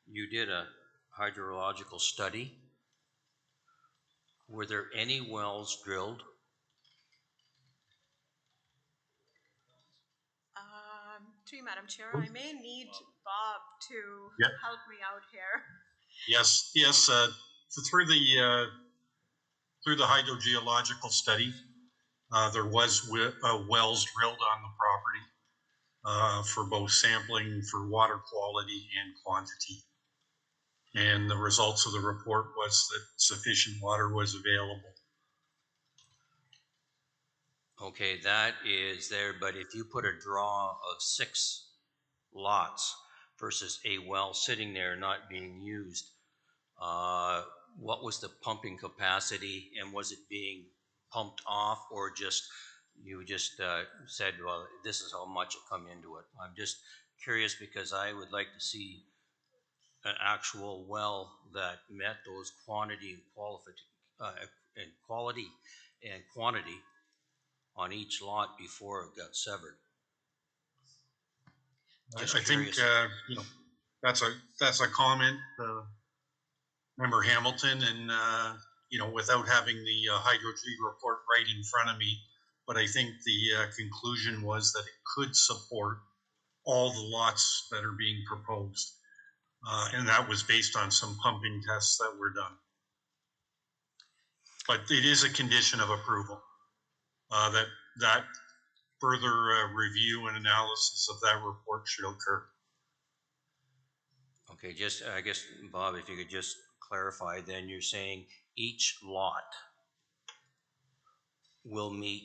you did a hydrological study. Were there any wells drilled? Through you, Madam Chair, I may need Bob to Yep. help me out here. Yes, through the hydrogeological study, there was wells drilled on the property for both sampling for water quality and quantity. And the results of the report was that sufficient water was available. Okay, that is there, but if you put a draw of 6 lots versus a well sitting there not being used, what was the pumping capacity, and was it being pumped off, or just, you just said, well, this is how much it come into it? I'm just curious because I would like to see an actual well that met those quantity and quality and quantity on each lot before it got severed. Just I think curious. that's a comment, Member Hamilton, and without having the hydrology report right in front of me, but I think the conclusion was that it could support all the lots that are being proposed, and that was based on some pumping tests that were done. But it is a condition of approval that further review and analysis of that report should occur. Okay, just, I guess, Bob, if you could just clarify, then you're saying each lot will meet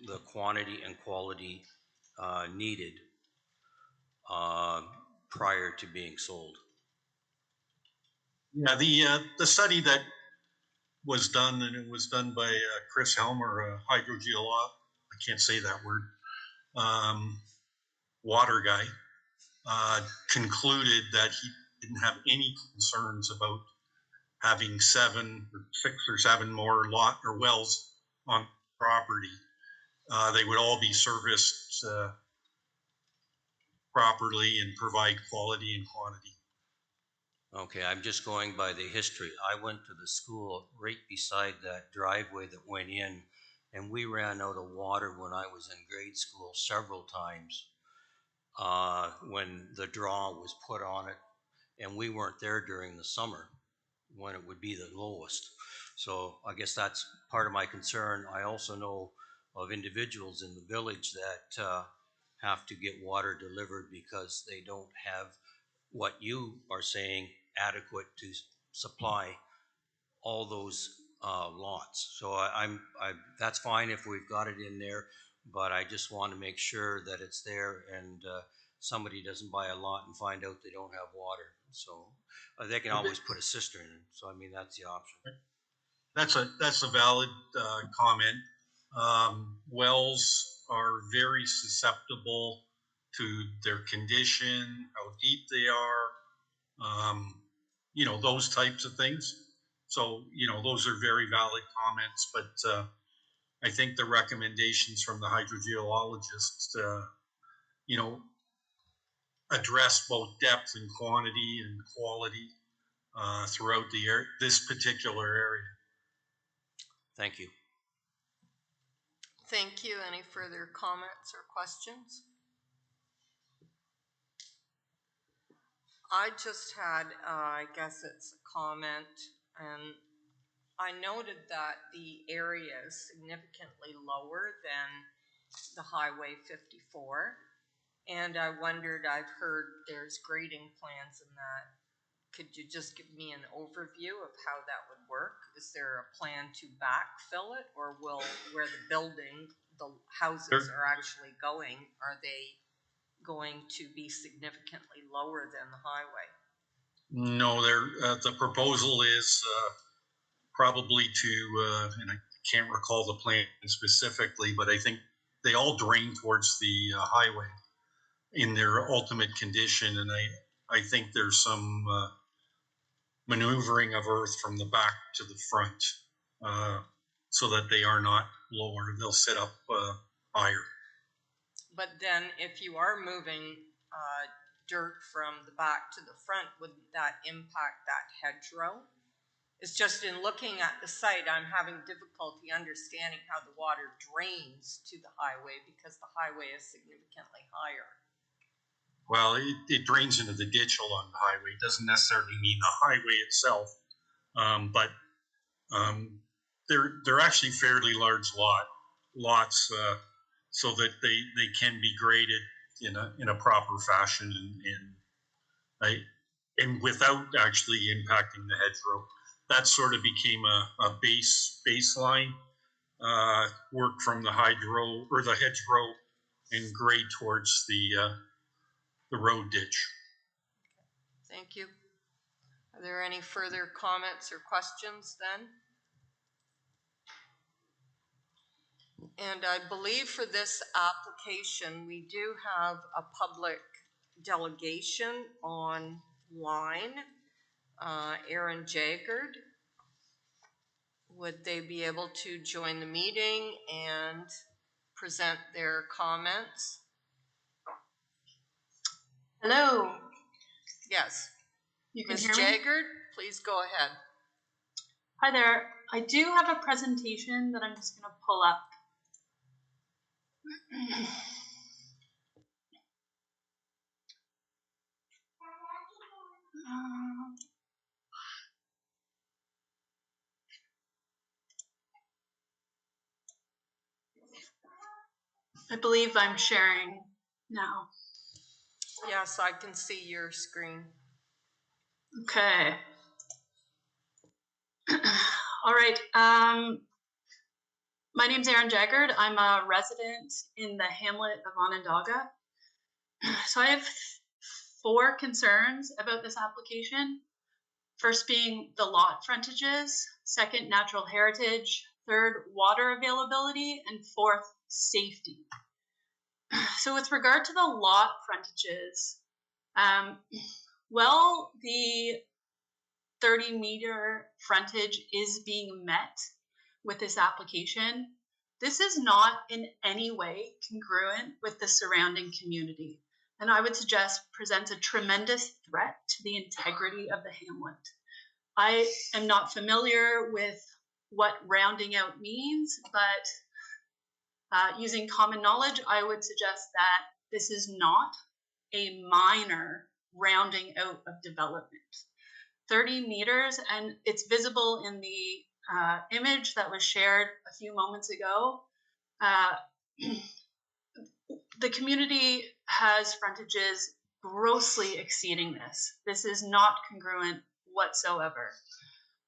the quantity and quality needed prior to being sold? Yeah, the study that was done, and it was done by Chris Helmer, a hydrogeologist, I can't say that word, water guy, concluded that he didn't have any concerns about having 6 or 7 more wells on property. They would all be serviced properly and provide quality and quantity. Okay, I'm just going by the history. I went to the school right beside that driveway that went in, and we ran out of water when I was in grade school several times when the draw was put on it, and we weren't there during the summer when it would be the lowest. So I guess that's part of my concern. I also know of individuals in the village that have to get water delivered because they don't have what you are saying adequate to supply all those lots. So that's fine if we've got it in there, but I just want to make sure that it's there and somebody doesn't buy a lot and find out they don't have water. So they can always put a cistern in. So I mean, that's the option. That's a valid comment. Wells are very susceptible to their condition, how deep they are, those types of things. So, those are very valid comments, but I think the recommendations from the hydrogeologist, you know, address both depth and quantity and quality throughout this particular area. Thank you. Thank you. Any further comments or questions? I just had, I guess it's a comment, and I noted that the area is significantly lower than the Highway 54. And I wondered, I've heard there's grading plans in that. Could you just give me an overview of how that would work? Is there a plan to backfill it, or will where the houses are actually going, are they going to be significantly lower than the highway? No, the proposal is probably to, and I can't recall the plan specifically, but I think they all drain towards the highway in their ultimate condition, and I think there's some maneuvering of earth from the back to the front, so that they are not lower. They'll sit up higher. But then if you are moving dirt from the back to the front, wouldn't that impact that hedgerow? It's just in looking at the site, I'm having difficulty understanding how the water drains to the highway because the highway is significantly higher. Well, it drains into the ditch along the highway. It doesn't necessarily mean the highway itself, but they're actually fairly large lots, so that they can be graded in a proper fashion and without actually impacting the hedgerow. That sort of became a baseline work from the hedgerow and grade towards the road ditch. Thank you. Are there any further comments or questions then? And I believe for this application, we do have a public delegation online. Aaron Jaggard, would they be able to join the meeting and present their comments? Hello. Yes. You can Ms. hear me? Jaggard, please go ahead. Hi there. I do have a presentation that I'm just going to pull up. I believe I'm sharing now. Yes, I can see your screen. Okay. All right. My name's Aaron Jaggard. I'm a resident in the hamlet of Onondaga. So I have 4 concerns about this application. First being the lot frontages, second, natural heritage, third, water availability, and fourth, safety. So with regard to the lot frontages, well, the 30-meter frontage is being met with this application. This is not in any way congruent with the surrounding community, and I would suggest presents a tremendous threat to the integrity of the hamlet. I am not familiar with what rounding out means, but using common knowledge, I would suggest that this is not a minor rounding out of development. 30 meters, and it's visible in the image that was shared a few moments ago. The community has frontages grossly exceeding this. This is not congruent whatsoever.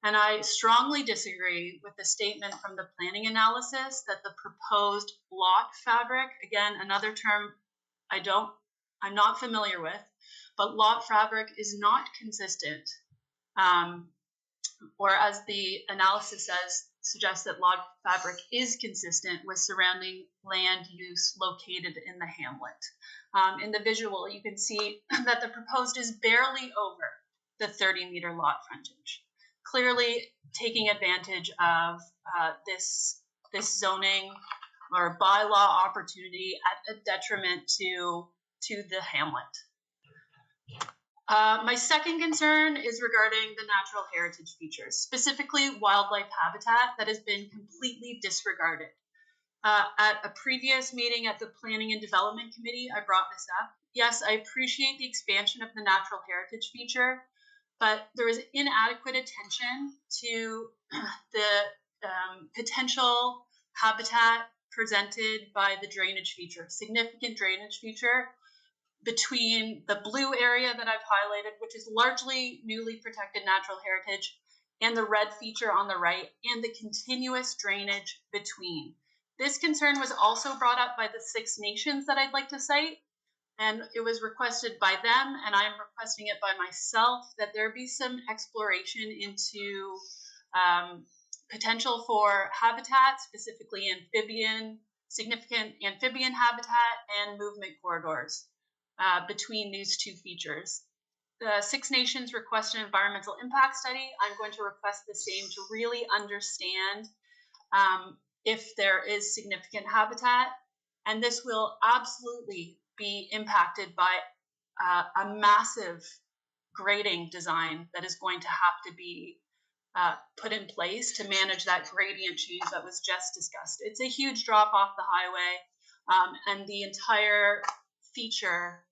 And I strongly disagree with the statement from the planning analysis that the proposed lot fabric, again, another term I'm not familiar with, but lot fabric is not consistent. Or as the analysis says, suggests that lot fabric is consistent with surrounding land use located in the hamlet. In the visual, you can see that the proposed is barely over the 30-meter lot frontage, clearly taking advantage of this this zoning or bylaw opportunity at a detriment to the hamlet. My second concern is regarding the natural heritage features, specifically wildlife habitat that has been completely disregarded. At a previous meeting at the Planning and Development Committee, I brought this up. Yes, I appreciate the expansion of the natural heritage feature, but there is inadequate attention to the potential habitat presented by the drainage feature, significant drainage feature between the blue area that I've highlighted, which is largely newly protected natural heritage, and the red feature on the right, and the continuous drainage between. This concern was also brought up by the Six Nations that I'd like to cite, and it was requested by them, and I'm requesting it by myself, that there be some exploration into potential for habitat, specifically significant amphibian habitat and movement corridors between these two features. The Six Nations requested an environmental impact study. I'm going to request the same to really understand if there is significant habitat, and this will absolutely be impacted by a massive grading design that is going to have to be put in place to manage that gradient change that was just discussed. It's a huge drop off the highway, and the entire feature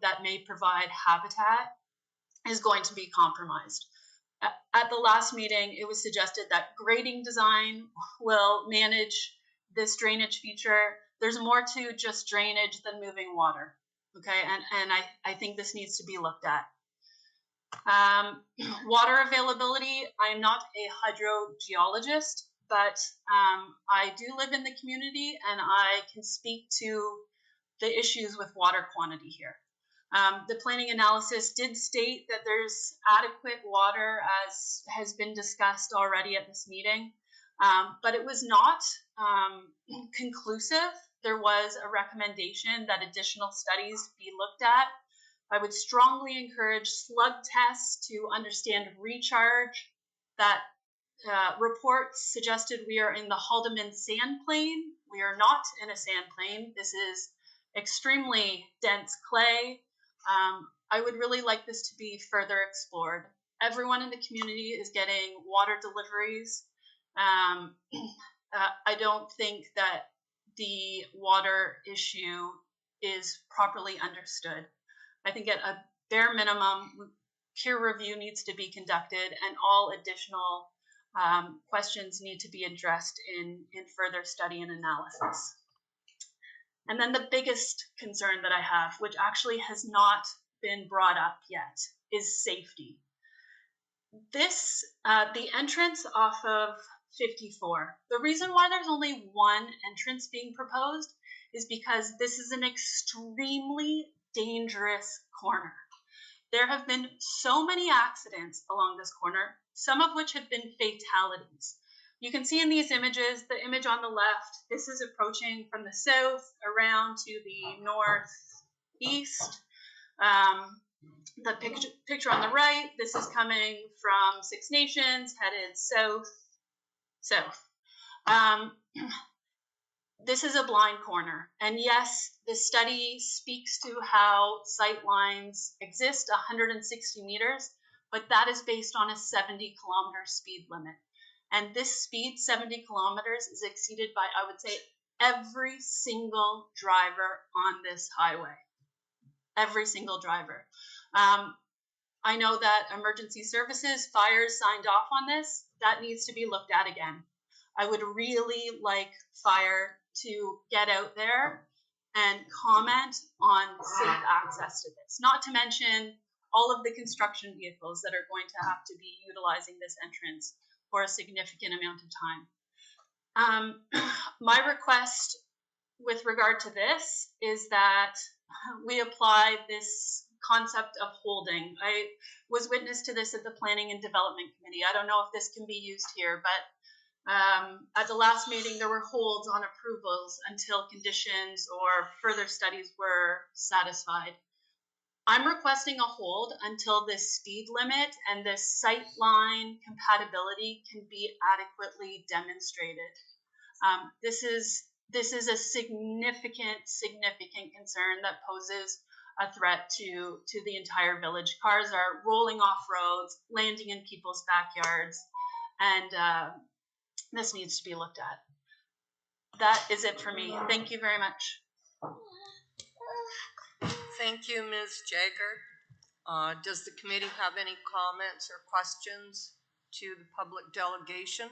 that may provide habitat is going to be compromised. At the last meeting, it was suggested that grading design will manage this drainage feature. There's more to just drainage than moving water, okay? And I think this needs to be looked at. Water availability, I am not a hydrogeologist, but I do live in the community and I can speak to the issues with water quantity here. The planning analysis did state that there's adequate water, as has been discussed already at this meeting, but it was not conclusive. There was a recommendation that additional studies be looked at. I would strongly encourage slug tests to understand recharge. That report suggested we are in the Haldeman sand plain. We are not in a sand plain. This is extremely dense clay. I would really like this to be further explored. Everyone in the community is getting water deliveries. I don't think that the water issue is properly understood. I think at a bare minimum, peer review needs to be conducted and all additional questions need to be addressed in further study and analysis. And then the biggest concern that I have, which actually has not been brought up yet, is safety. This, the entrance off of 54, the reason why there's only one entrance being proposed is because this is an extremely dangerous corner. There have been so many accidents along this corner, some of which have been fatalities. You can see in these images, the image on the left, this is approaching from the south around to the northeast. The picture on the right, this is coming from Six Nations, headed south. This is a blind corner. And yes, the study speaks to how sight lines exist 160 meters, but that is based on a 70-kilometer speed limit. And this speed, 70 kilometers, is exceeded by, I would say, every single driver on this highway. Every single driver. I know that emergency services, fires signed off on this. That needs to be looked at again. I would really like fire to get out there and comment on safe access to this. Not to mention all of the construction vehicles that are going to have to be utilizing this entrance for a significant amount of time. My request with regard to this is that we apply this concept of holding. I was witness to this at the Planning and Development Committee. I don't know if this can be used here, but at the last meeting there were holds on approvals until conditions or further studies were satisfied. I'm requesting a hold until this speed limit and this sight line compatibility can be adequately demonstrated. This is a significant concern that poses a threat to the entire village. Cars are rolling off roads, landing in people's backyards, and this needs to be looked at. That is it for me. Thank you very much. Thank you, Ms. Jagger. Does the committee have any comments or questions to the public delegation?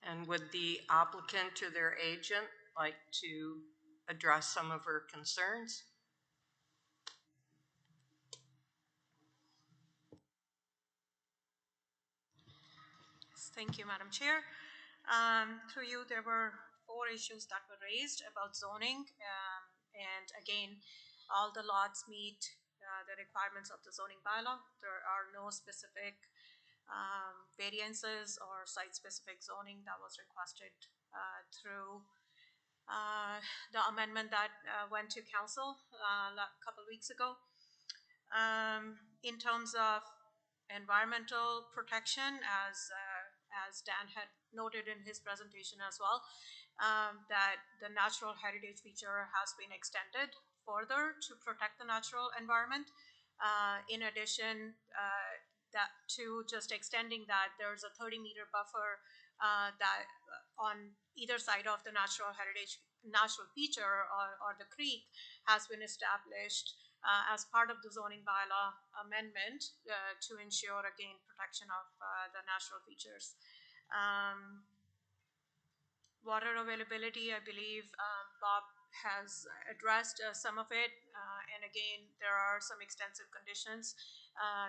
And would the applicant or their agent like to address some of her concerns? Thank you, Madam Chair. Through you, there were 4 issues that were raised about zoning. And again, all the lots meet the requirements of the zoning bylaw. There are no specific variances or site-specific zoning that was requested through the amendment that went to council a couple weeks ago. In terms of environmental protection, as Dan had noted in his presentation as well, that the natural heritage feature has been extended further to protect the natural environment. In addition, that to just extending that, there's a 30-meter buffer that on either side of the natural feature or the creek has been established as part of the zoning bylaw amendment to ensure, again, protection of the natural features. Water availability, I believe Bob has addressed some of it. And again, there are some extensive conditions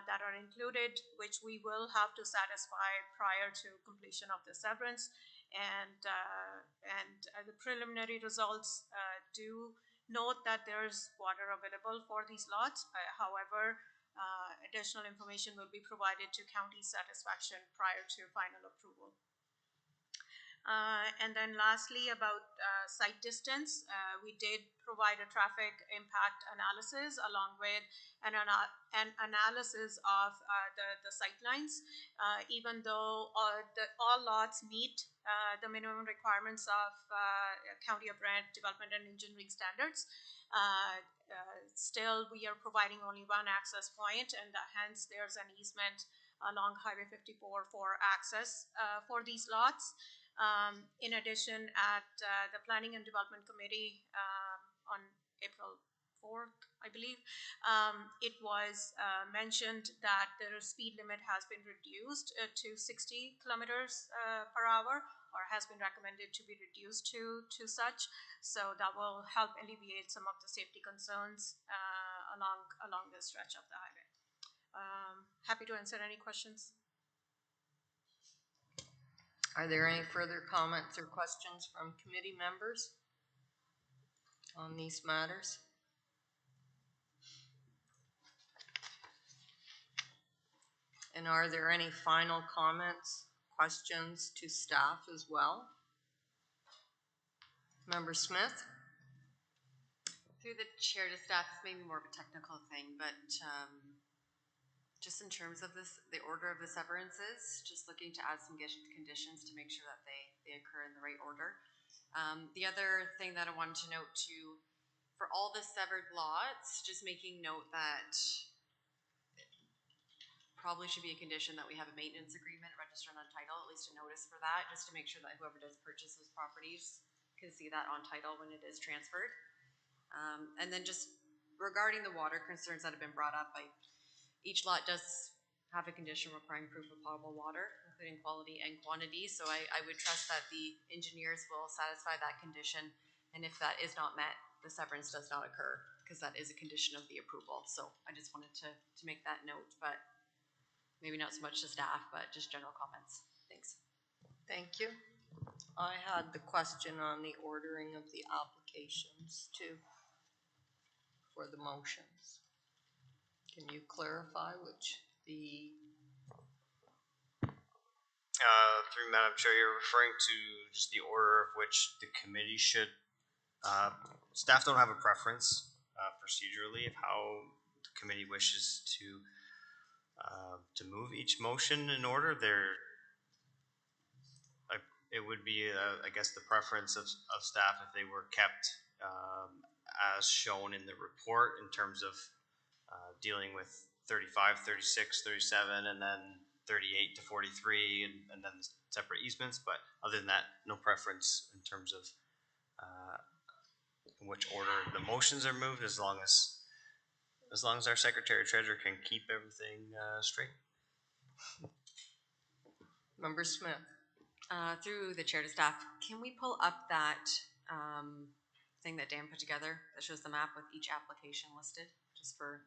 that are included, which we will have to satisfy prior to completion of the severance. And the preliminary results do note that there's water available for these lots. However, additional information will be provided to county satisfaction prior to final approval. And then lastly, about site distance, we did provide a traffic impact analysis along with an analysis of the sight lines. Even though all lots meet the minimum requirements of County of Brant Development and Engineering Standards, still we are providing only one access point, and hence there's an easement along Highway 54 for access for these lots. In addition, at the Planning and Development Committee on April 4th, I believe, it was mentioned that the speed limit has been reduced to 60 kilometers per hour, or has been recommended to be reduced to such. So that will help alleviate some of the safety concerns along this stretch of the highway. Happy to answer any questions. Are there any further comments or questions from committee members on these matters? And are there any final comments, questions to staff as well? Member Smith? Through the chair to staff, it's maybe more of a technical thing, but just in terms of the order of the severances, just looking to add some conditions to make sure that they occur in the right order. The other thing that I wanted to note too, for all the severed lots, just making note that probably should be a condition that we have a maintenance agreement registered on title, at least a notice for that, just to make sure that whoever does purchase those properties can see that on title when it is transferred. And then just regarding the water concerns that have been brought up, each lot does have a condition requiring proof of potable water, including quality and quantity. So I would trust that the engineers will satisfy that condition. And if that is not met, the severance does not occur, because that is a condition of the approval. So I just wanted to make that note, but maybe not so much to staff, but just general comments. Thanks. Thank you. I had the question on the ordering of the applications too, for the motions. Can you clarify which Through Madam Chair, you're referring to just the order of which the committee should. Staff don't have a preference procedurally of how the committee wishes to move each motion in order. it would be, I guess, the preference of staff if they were kept as shown in the report in terms of dealing with 35, 36, 37, and then 38 to 43, and then separate easements. But other than that, no preference in terms of in which order the motions are moved, as long as our secretary treasurer can keep everything straight. Member Smith. Through the chair to staff, can we pull up that thing that Dan put together that shows the map with each application listed, just for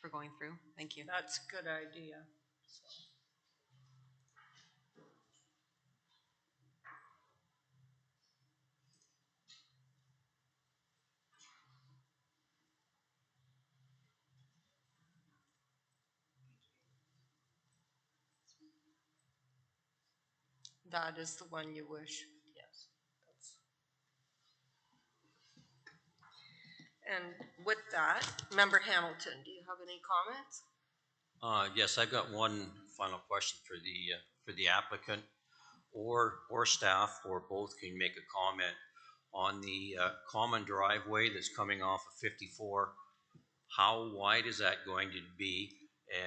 going through? Thank you. That's a good idea. That is the one you wish. Yes. And with that, Member Hamilton, do you have any comments? Yes, I've got one final question for the applicant or staff, or both can make a comment on the common driveway that's coming off of 54. How wide is that going to be?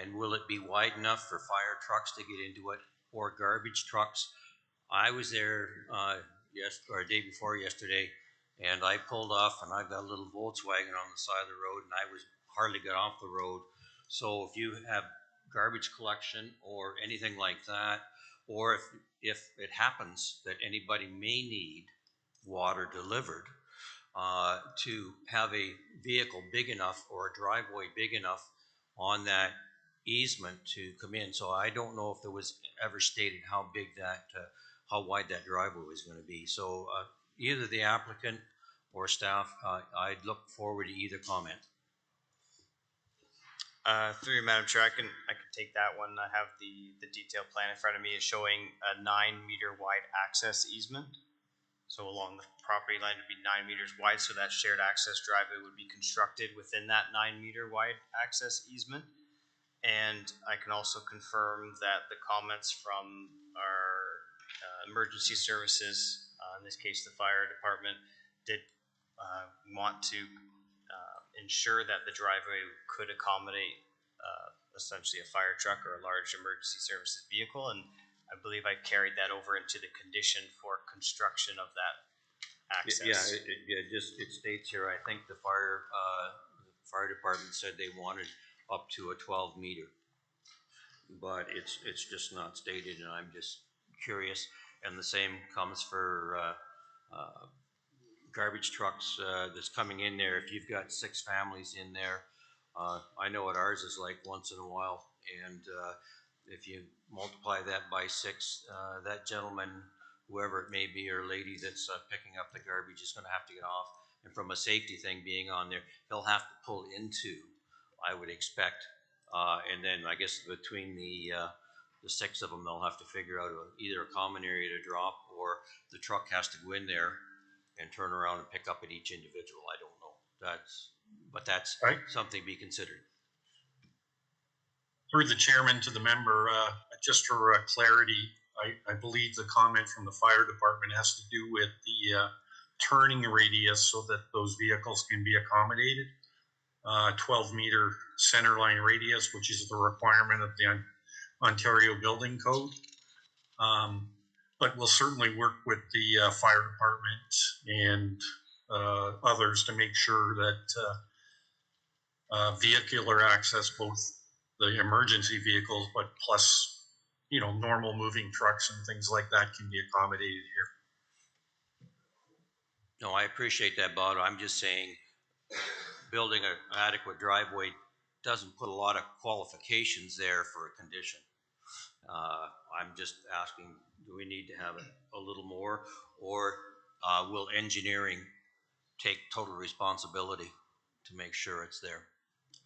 And will it be wide enough for fire trucks to get into it, or garbage trucks? I was there day before yesterday, and I pulled off, and I've got a little Volkswagen on the side of the road, and I was hardly got off the road. So if you have garbage collection or anything like that, or if it happens that anybody may need water delivered, to have a vehicle big enough or a driveway big enough on that easement to come in. So I don't know if there was ever stated how big that, how wide that driveway was going to be. So either the applicant or staff, I'd look forward to either comment. Through you, Madam Chair, I can take that one. I have the detailed plan in front of me, is showing a 9-meter wide access easement. So along the property line, it'd be 9 meters wide. So that shared access driveway would be constructed within that 9-meter wide access easement. And I can also confirm that the comments from our emergency services, in this case the fire department, did want to ensure that the driveway could accommodate essentially a fire truck or a large emergency services vehicle. And I believe I carried that over into the condition for construction of that access. Yeah, it states here, I think the fire department said they wanted up to a 12 meter, but it's just not stated, and I'm just curious. And the same comes for garbage trucks that's coming in there. If you've got 6 families in there, I know what ours is like once in a while, and if you multiply that by 6, that gentleman, whoever it may be, or lady that's picking up the garbage, is going to have to get off. And from a safety thing being on there, he'll have to pull into, I would expect, and then I guess between the 6 of them, they'll have to figure out either a common area to drop, or the truck has to go in there and turn around and pick up at each individual. I don't know. That's right. Something to be considered. Through the chairman to the member, just for clarity, I believe the comment from the fire department has to do with the turning radius so that those vehicles can be accommodated. 12-meter center line radius, which is the requirement of the Ontario Building Code. But we'll certainly work with the fire department and others to make sure that vehicular access, both the emergency vehicles, but plus, normal moving trucks and things like that, can be accommodated here. No, I appreciate that, Bob. I'm just saying, building an adequate driveway doesn't put a lot of qualifications there for a condition. I'm just asking, do we need to have a little more, or will engineering take total responsibility to make sure it's there?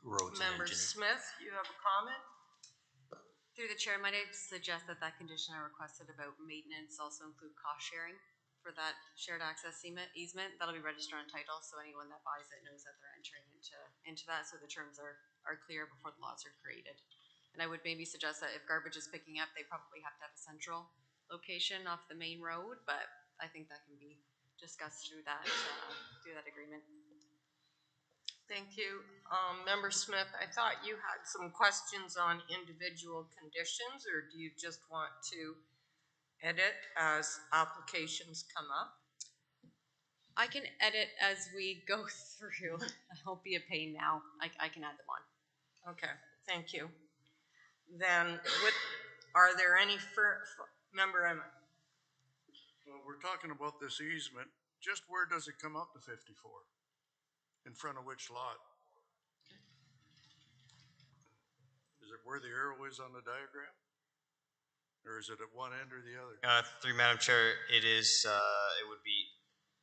Roads and Member engineering. Smith, you have a comment? Through the chair, might I suggest that condition I requested about maintenance also include cost sharing for that shared access easement? That'll be registered on title, so anyone that buys it knows that they're entering into that, so the terms are clear before the lots are created. And I would maybe suggest that if garbage is picking up, they probably have to have a central location off the main road, but I think that can be discussed through that agreement. Thank you. Member Smith, I thought you had some questions on individual conditions, or do you just want to edit as applications come up? I can edit as we go through. I won't be a pain now. I can add them on. Okay, thank you. Then, are there any Member Emmett? Well, we're talking about this easement. Just where does it come out to 54? In front of which lot? Is it where the arrow is on the diagram? Or is it at one end or the other? Through Madam Chair, it is, it would be,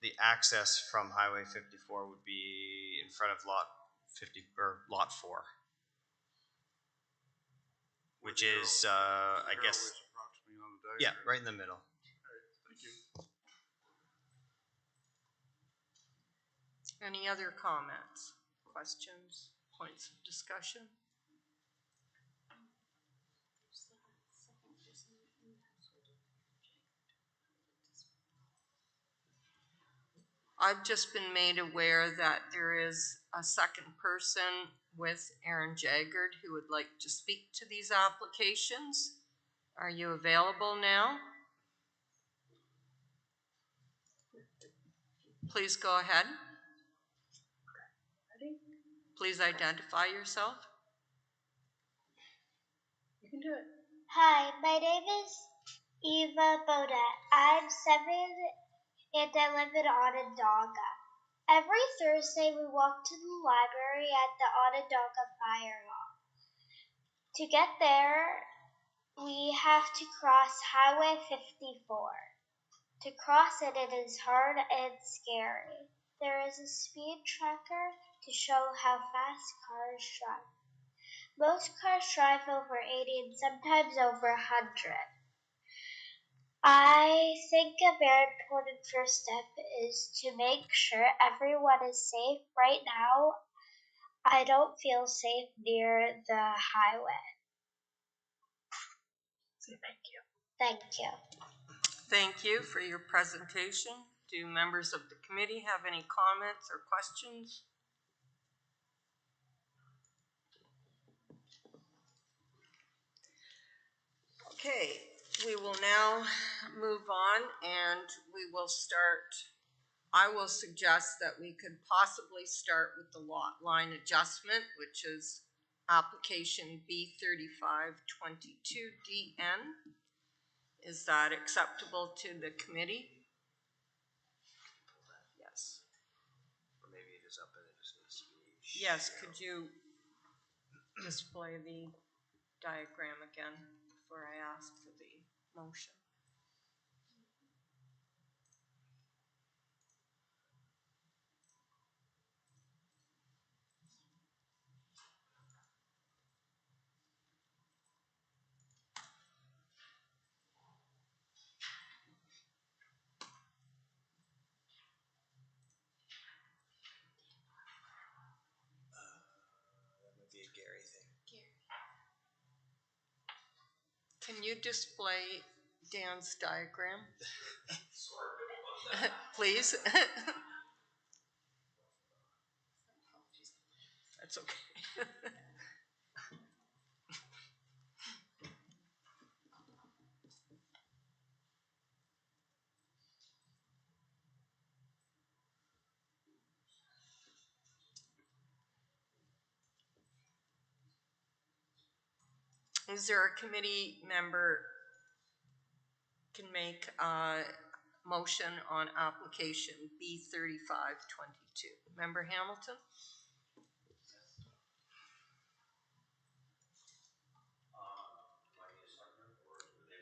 the access from Highway 54 would be in front of lot 50, or lot 4. Which is, I guess, Arrow is approximately on the yeah, diagram. right in the middle. All right, thank you. Any other comments, questions, points of discussion? I've just been made aware that there is a second person with Aaron Jaggard who would like to speak to these applications. Are you available now? Please go ahead. Ready? Please identify yourself. You can do it. Hi, my name is Eva Baudet. I'm 7 and I live in Onondaga. Every Thursday we walk to the library at the Onondaga Fire Hall. To get there, we have to cross Highway 54. To cross it, it is hard and scary. There is a speed tracker to show how fast cars drive. Most cars drive over 80 and sometimes over 100. I think a very important first step is to make sure everyone is safe. Right now, I don't feel safe near the highway. Say thank you. Thank you. Thank you for your presentation. Do members of the committee have any comments or questions? Okay, we will now move on and we will start. I will suggest that we could possibly start with the lot line adjustment, which is application B3522DN. Is that acceptable to the committee? Yes. Or maybe it is up and it just needs to be. Yes, could you display the diagram again before I ask for the motion? That might be a Gary thing. Can you display Dan's diagram? Please. That's okay. Is there a committee member can make a motion on application B3522? Member Hamilton?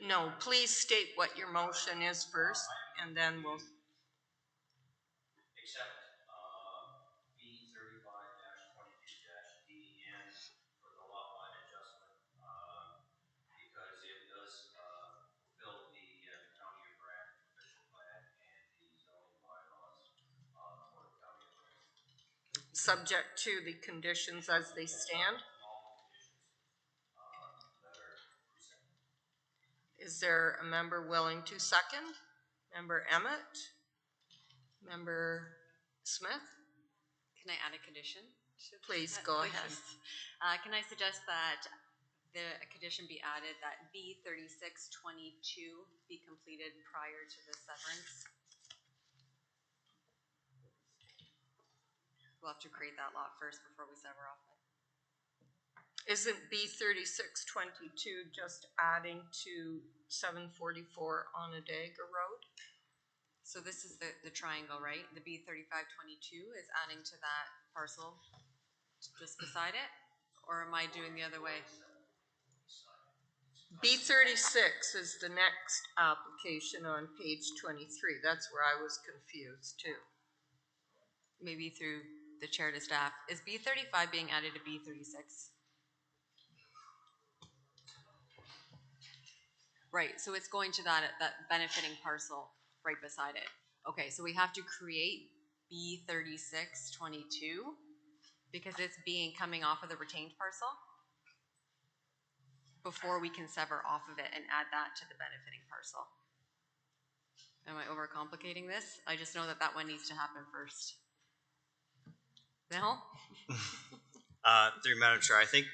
No, please state what your motion is first, and then we'll. Except B35-22-DN for the lot line adjustment, because it does fulfill the County of Brant official plan and the zoning bylaws for the County of Brant. Subject to the conditions as they stand. All conditions that are presented. Is there a member willing to second? Member Emmett? Member Smith? Can I add a condition? Please go ahead. Can I suggest that the condition be added that B 3622 be completed prior to the severance? We'll have to create that lot first before we sever off it. Isn't B 3622 just adding to 744 Onondaga Road? So this is the triangle, right? The B 3522 is adding to that parcel just beside it? Or am I doing the other way? B 36 is the next application on page 23. That's where I was confused too. Maybe through the chair to staff. Is B 35 being added to B 36? Right, so it's going to that benefiting parcel right beside it. Okay, so we have to create B 3622 because it's coming off of the retained parcel before we can sever off of it and add that to the benefiting parcel. Am I overcomplicating this? I just know that one needs to happen first. No? Through Madam Chair, I think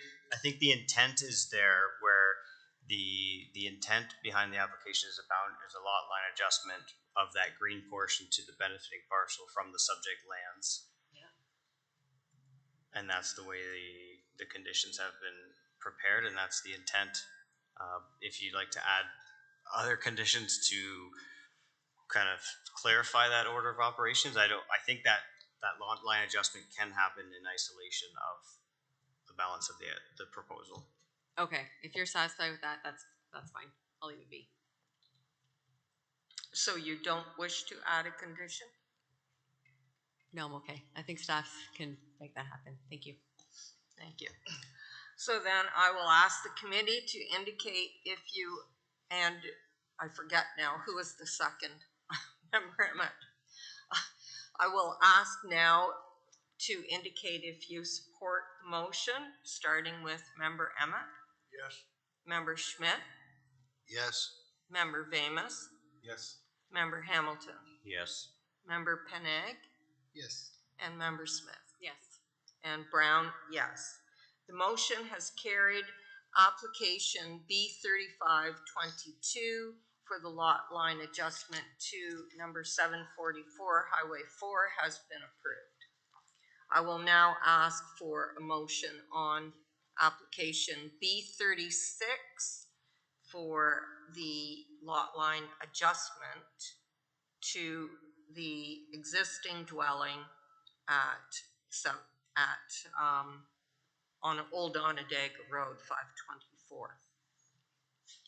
the intent is there where the intent behind the application is a lot line adjustment of that green portion to the benefiting parcel from the subject lands. Yeah. And that's the way the conditions have been prepared, and that's the intent. If you'd like to add other conditions to kind of clarify that order of operations, I think that lot line adjustment can happen in isolation of the balance of the proposal. Okay, if you're satisfied with that, that's fine. I'll leave it be. So you don't wish to add a condition? No, I'm okay. I think staff can make that happen. Thank you. Thank you. So then I will ask the committee to indicate if you, and I forget now, who is the second member? I will ask now to indicate if you support the motion, starting with Member Emmett. Yes. Member Schmidt. Yes. Member Vamus. Yes. Member Hamilton. Yes. Member Penag. Yes. And Member Smith. Yes. And Brown, yes. The motion has carried. Application B 3522 for the lot line adjustment to number 744 Highway 4 has been approved. I will now ask for a motion on application B 36 for the lot line adjustment to the existing dwelling on Old Onondaga Road 524.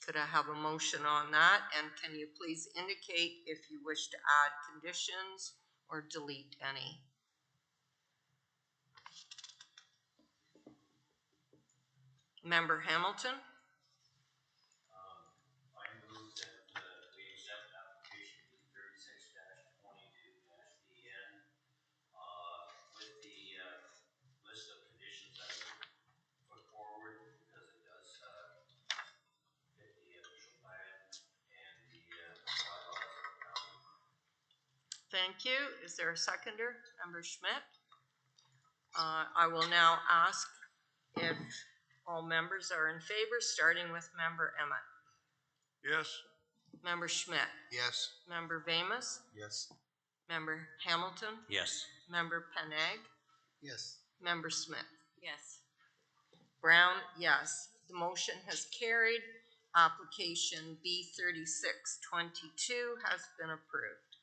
Could I have a motion on that? And can you please indicate if you wish to add conditions or delete any? Member Hamilton? I move that we accept application B 36-22-DN with the list of conditions that we put forward because it does fit the official plan and the bylaws of the county. Thank you. Is there a seconder? Member Schmidt? I will now ask if all members are in favor, starting with Member Emmett. Yes. Member Schmidt? Yes. Member Vamus? Yes. Member Hamilton? Yes. Member Penag? Yes. Member Smith? Yes. Brown, yes. The motion has carried. Application B 3622 has been approved,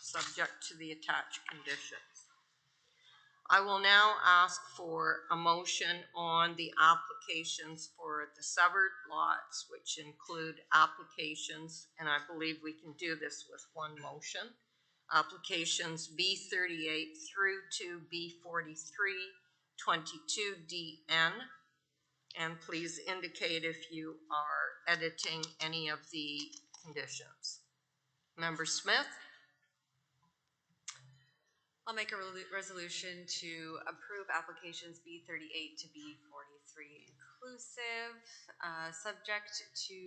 subject to the attached conditions. I will now ask for a motion on the applications for the severed lots, which include applications, and I believe we can do this with one motion. Applications B 38 through to B 43, 22DN. And please indicate if you are editing any of the conditions. Member Smith? I'll make a resolution to approve applications B 38 to B 43 inclusive, subject to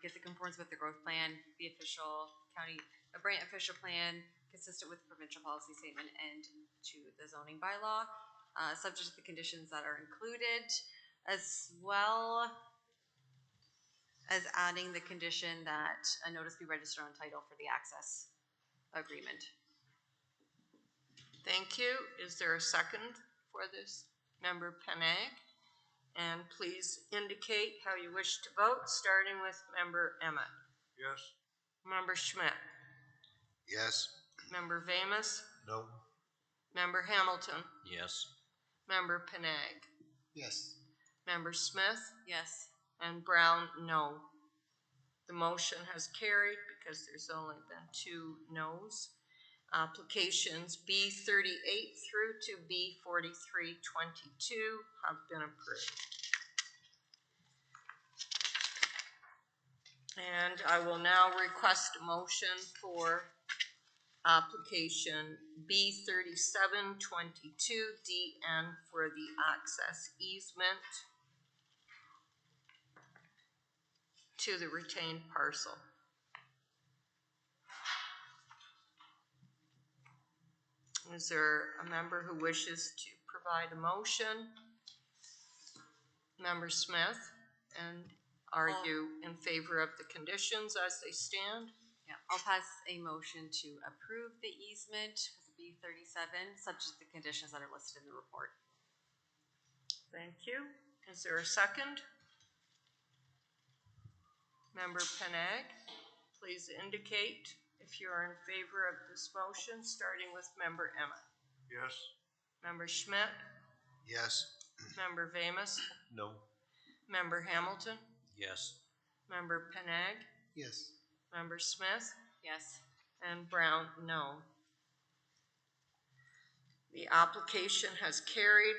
because it conforms with the growth plan, the official Brant official plan, consistent with the provincial policy statement and to the zoning bylaw, subject to the conditions that are included, as well as adding the condition that a notice be registered on title for the access agreement. Thank you. Is there a second for this? Member Penag? And please indicate how you wish to vote, starting with Member Emmett. Yes. Member Schmidt? Yes. Member Vamus? No. Member Hamilton? Yes. Member Penag? Yes. Member Smith? Yes. And Brown, no. The motion has carried because there's only been 2 noes. Applications B38 through to B4322 have been approved. And I will now request a motion for application B3722DN for the access easement to the retained parcel. Is there a member who wishes to provide a motion? Member Smith, and are you in favor of the conditions as they stand? Yeah, I'll pass a motion to approve the easement for the B37, subject to the conditions that are listed in the report. Thank you. Is there a second? Member Penag, please indicate if you are in favor of this motion, starting with Member Emmett. Yes. Member Schmidt? Yes. Member Vamus? No. Member Hamilton? Yes. Member Penag? Yes. Member Smith? Yes. And Brown, no. The application has carried,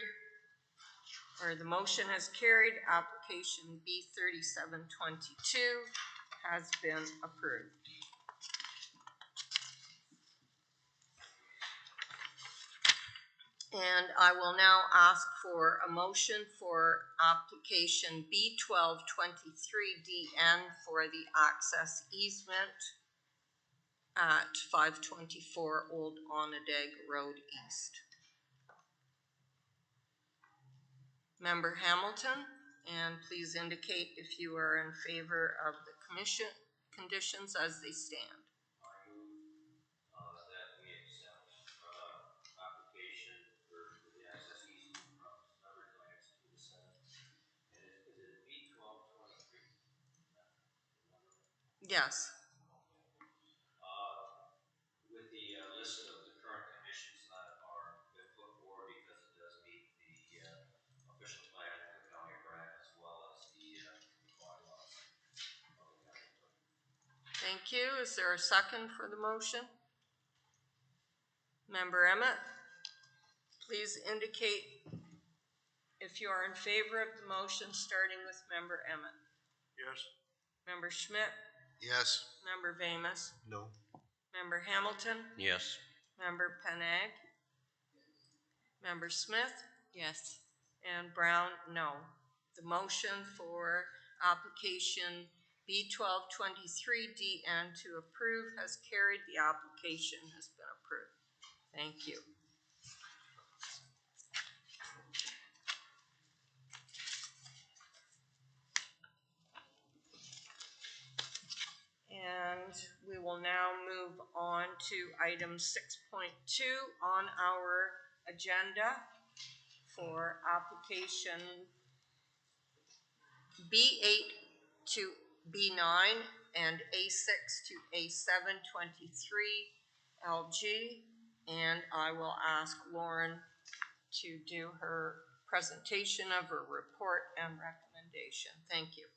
or the motion has carried. Application B3722 has been approved. And I will now ask for a motion for application B1223DN for the access easement at 524 Old Onondaga Road East. Member Hamilton, and please indicate if you are in favor of the commission conditions as they stand. That we accept application for the access easement from Discovery Lands to the center. And is it B1223? Yes. With the list of the current conditions that are been put forward, because it does meet the official plan for the county of Brant as well as the bylaws of the county of Brant. Thank you. Is there a second for the motion? Member Emmett, please indicate if you are in favor of the motion, starting with Member Emmett. Yes. Member Schmidt? Yes. Member Vamus? No. Member Hamilton? Yes. Member Penag? Member Smith? Yes. And Brown, no. The motion for application B1223DN to approve has carried. The application has been approved. Thank you. And we will now move on to item 6.2 on our agenda for application B8 to B9 and A6 to A723 LG. And I will ask Lauren to do her presentation of her report and recommendation. Thank you.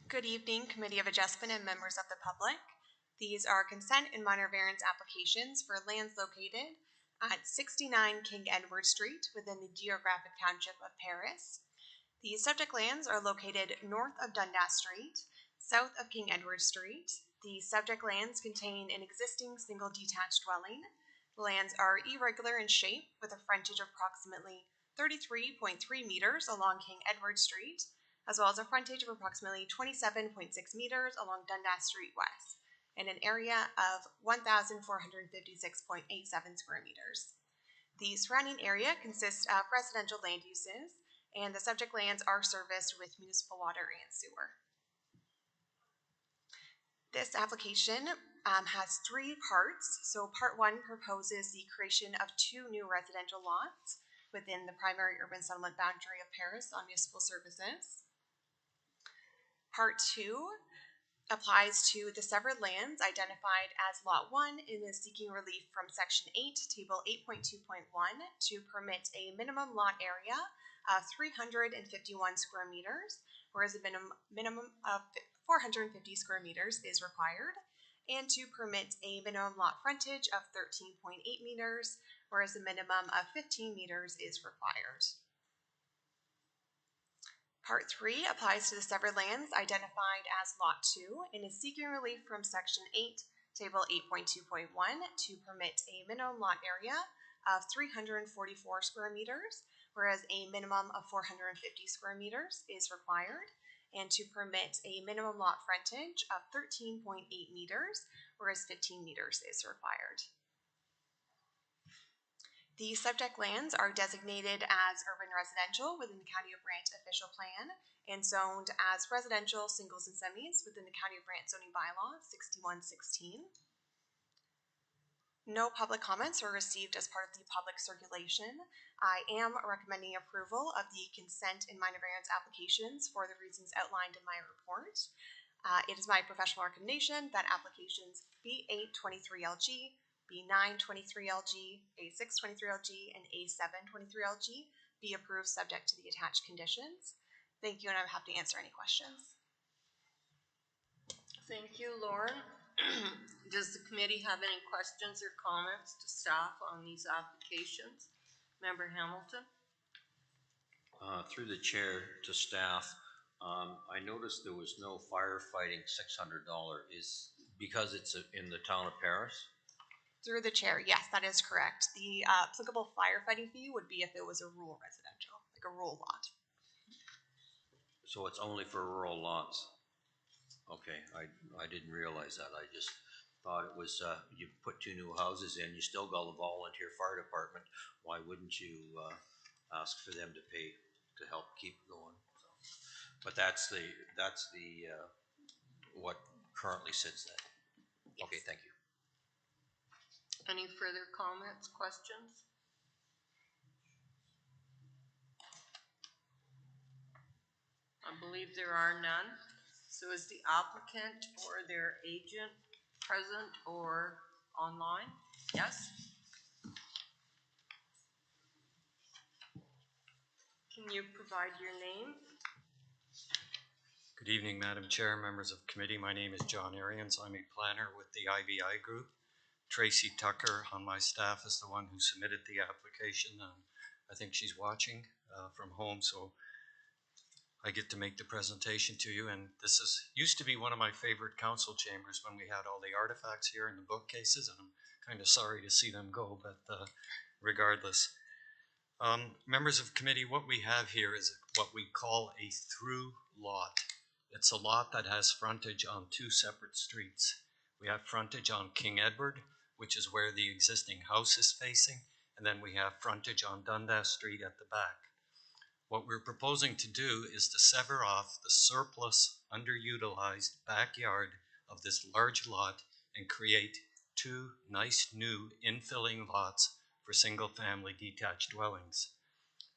Good evening, Committee of Adjustment and members of the public. These are consent and minor variance applications for lands located at 69 King Edward Street within the geographic township of Paris. The subject lands are located north of Dundas Street, south of King Edward Street. The subject lands contain an existing single detached dwelling. The lands are irregular in shape with a frontage of approximately 33.3 meters along King Edward Street, as well as a frontage of approximately 27.6 meters along Dundas Street West, and an area of 1,456.87 square meters. The surrounding area consists of residential land uses, and the subject lands are serviced with municipal water and sewer. This application has three parts. So part one proposes the creation of two new residential lots within the primary urban settlement boundary of Paris on municipal services. Part two applies to the severed lands identified as Lot 1 and is seeking relief from Section 8, Table 8.2.1 to permit a minimum lot area of 351 square meters, whereas a minimum of 450 square meters is required, and to permit a minimum lot frontage of 13.8 meters, whereas a minimum of 15 meters is required. Part 3 applies to the severed lands identified as Lot 2 and is seeking relief from Section 8, Table 8.2.1 to permit a minimum lot area of 344 square meters, whereas a minimum of 450 square meters is required, and to permit a minimum lot frontage of 13.8 meters, whereas 15 meters is required. The subject lands are designated as urban residential within the County of Brant official plan and zoned as residential singles and semis within the County of Brant zoning bylaw 6116. No public comments were received as part of the public circulation. I am recommending approval of the consent and minor variance applications for the reasons outlined in my report. It is my professional recommendation that applications B823LG, B923LG, A623LG, and A723LG be approved subject to the attached conditions. Thank you, and I'm happy to answer any questions. Thank you, Lauren. Does the committee have any questions or comments to staff on these applications? Member Hamilton? Through the chair to staff, I noticed there was no firefighting $600. Is because it's in the town of Paris? Through the chair, yes, that is correct. The applicable firefighting fee would be if it was a rural residential, like a rural lot. So it's only for rural lots? Okay, I didn't realize that. I just thought it was, you put two new houses in, you still got a volunteer fire department. Why wouldn't you ask for them to pay to help keep going? So, but that's the what currently sits there. Yes. Okay, thank you. Any further comments, questions? I believe there are none. So is the applicant or their agent present or online? Yes? Can you provide your name? Good evening, Madam Chair, members of committee. My name is John Arians. I'm a planner with the IBI Group. Tracy Tucker on my staff is the one who submitted the application. I think she's watching from home, so I get to make the presentation to you. And this used to be one of my favorite council chambers when we had all the artifacts here in the bookcases, and I'm kind of sorry to see them go, but regardless. Members of committee, what we have here is what we call a through lot. It's a lot that has frontage on two separate streets. We have frontage on King Edward, which is where the existing house is facing, and then we have frontage on Dundas Street at the back. What we're proposing to do is to sever off the surplus, underutilized backyard of this large lot and create two nice new infilling lots for single-family detached dwellings.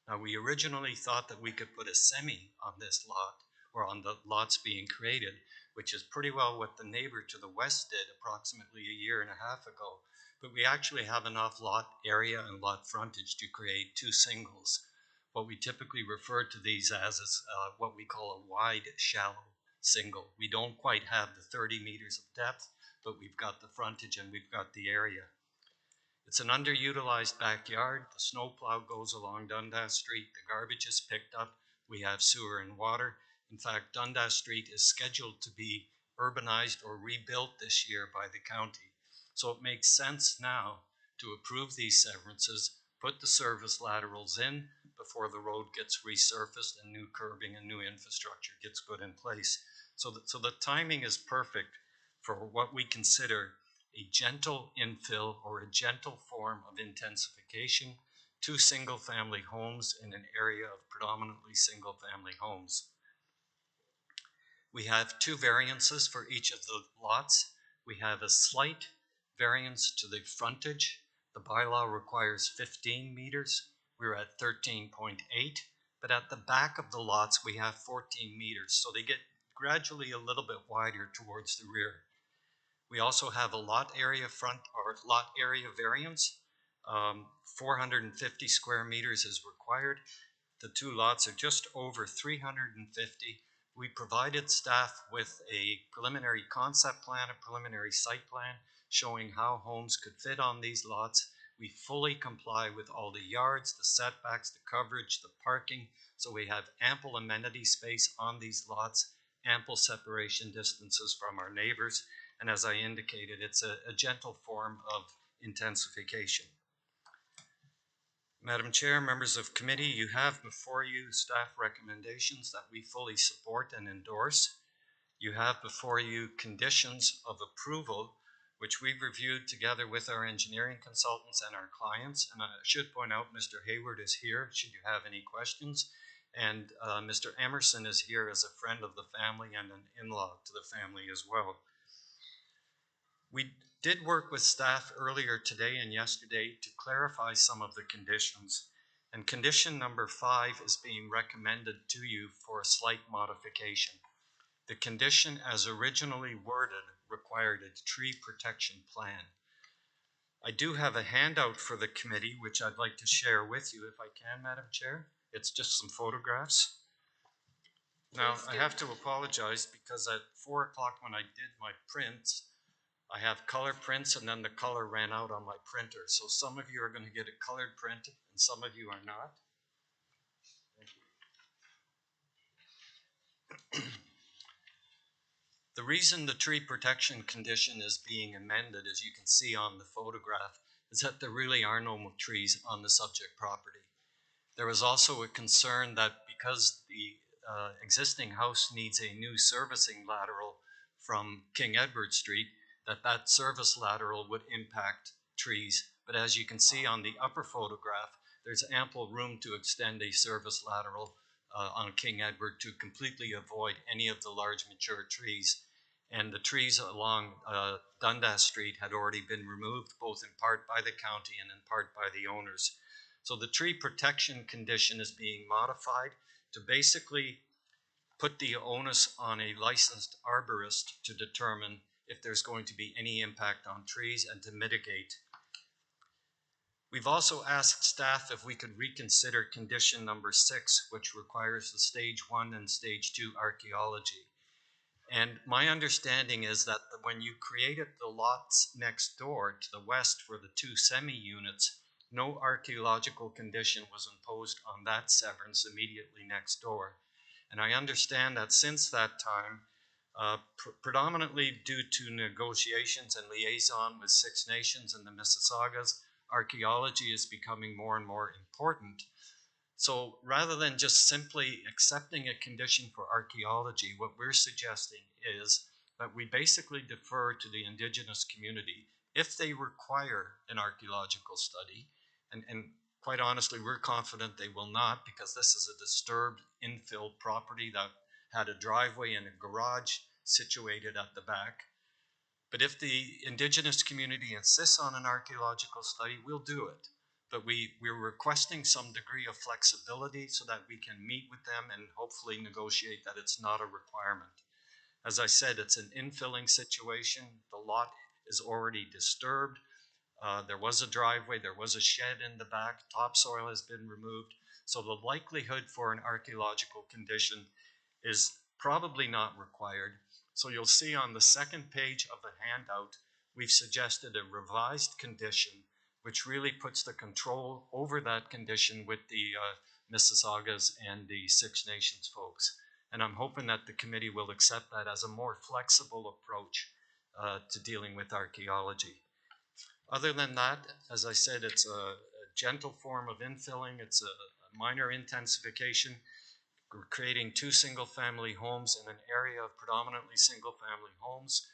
Now, we originally thought that we could put a semi on this lot, or on the lots being created, which is pretty well what the neighbor to the west did approximately a year and a half ago. But we actually have enough lot area and lot frontage to create two singles. What we typically refer to these as is what we call a wide, shallow single. We don't quite have the 30 meters of depth, but we've got the frontage and we've got the area. It's an underutilized backyard. The snowplow goes along Dundas Street. The garbage is picked up. We have sewer and water. In fact, Dundas Street is scheduled to be urbanized or rebuilt this year by the county. So it makes sense now to approve these severances, put the service laterals in before the road gets resurfaced and new curbing and new infrastructure gets put in place. So the timing is perfect for what we consider a gentle infill or a gentle form of intensification to single-family homes in an area of predominantly single-family homes. We have two variances for each of the lots. We have a slight variance to the frontage. The bylaw requires 15 meters. We're at 13.8, but at the back of the lots, we have 14 meters. So they get gradually a little bit wider towards the rear. We also have a lot area variance. 450 square meters is required. The two lots are just over 350. We provided staff with a preliminary concept plan, a preliminary site plan, showing how homes could fit on these lots. We fully comply with all the yards, the setbacks, the coverage, the parking, so we have ample amenity space on these lots, ample separation distances from our neighbors, and as I indicated, it's a gentle form of intensification. Madam Chair, members of committee, you have before you staff recommendations that we fully support and endorse. You have before you conditions of approval, which we've reviewed together with our engineering consultants and our clients. And I should point out Mr. Hayward is here should you have any questions. And Mr. Emerson is here as a friend of the family and an in-law to the family as well. We did work with staff earlier today and yesterday to clarify some of the conditions. And condition number 5 is being recommended to you for a slight modification. The condition as originally worded required a tree protection plan. I do have a handout for the committee, which I'd like to share with you if I can, Madam Chair. It's just some photographs. Now, I have to apologize because at 4 o'clock when I did my prints, I have color prints and then the color ran out on my printer. So some of you are going to get a colored print and some of you are not. Thank you. The reason the tree protection condition is being amended, as you can see on the photograph, is that there really are no more trees on the subject property. There was also a concern that because the existing house needs a new servicing lateral from King Edward Street, that service lateral would impact trees. But as you can see on the upper photograph, there's ample room to extend a service lateral on King Edward to completely avoid any of the large mature trees. And the trees along Dundas Street had already been removed, both in part by the county and in part by the owners. So the tree protection condition is being modified to basically put the onus on a licensed arborist to determine if there's going to be any impact on trees and to mitigate. We've also asked staff if we could reconsider condition number 6, which requires the stage 1 and stage 2 archaeology. And my understanding is that when you created the lots next door to the west for the 2 semi-units, no archaeological condition was imposed on that severance immediately next door. And I understand that since that time, predominantly due to negotiations and liaison with Six Nations and the Mississaugas, archaeology is becoming more and more important. So rather than just simply accepting a condition for archaeology, what we're suggesting is that we basically defer to the Indigenous community if they require an archaeological study. And quite honestly, we're confident they will not, because this is a disturbed infill property that had a driveway and a garage situated at the back. But if the Indigenous community insists on an archaeological study, we'll do it. But we're requesting some degree of flexibility so that we can meet with them and hopefully negotiate that it's not a requirement. As I said, it's an infilling situation. The lot is already disturbed. There was a driveway, there was a shed in the back, topsoil has been removed. So the likelihood for an archaeological condition is probably not required. So you'll see on the second page of the handout, we've suggested a revised condition which really puts the control over that condition with the Mississaugas and the Six Nations folks. And I'm hoping that the committee will accept that as a more flexible approach to dealing with archaeology. Other than that, as I said, it's a gentle form of infilling. It's a minor intensification. We're creating 2 single-family homes in an area of predominantly single-family homes.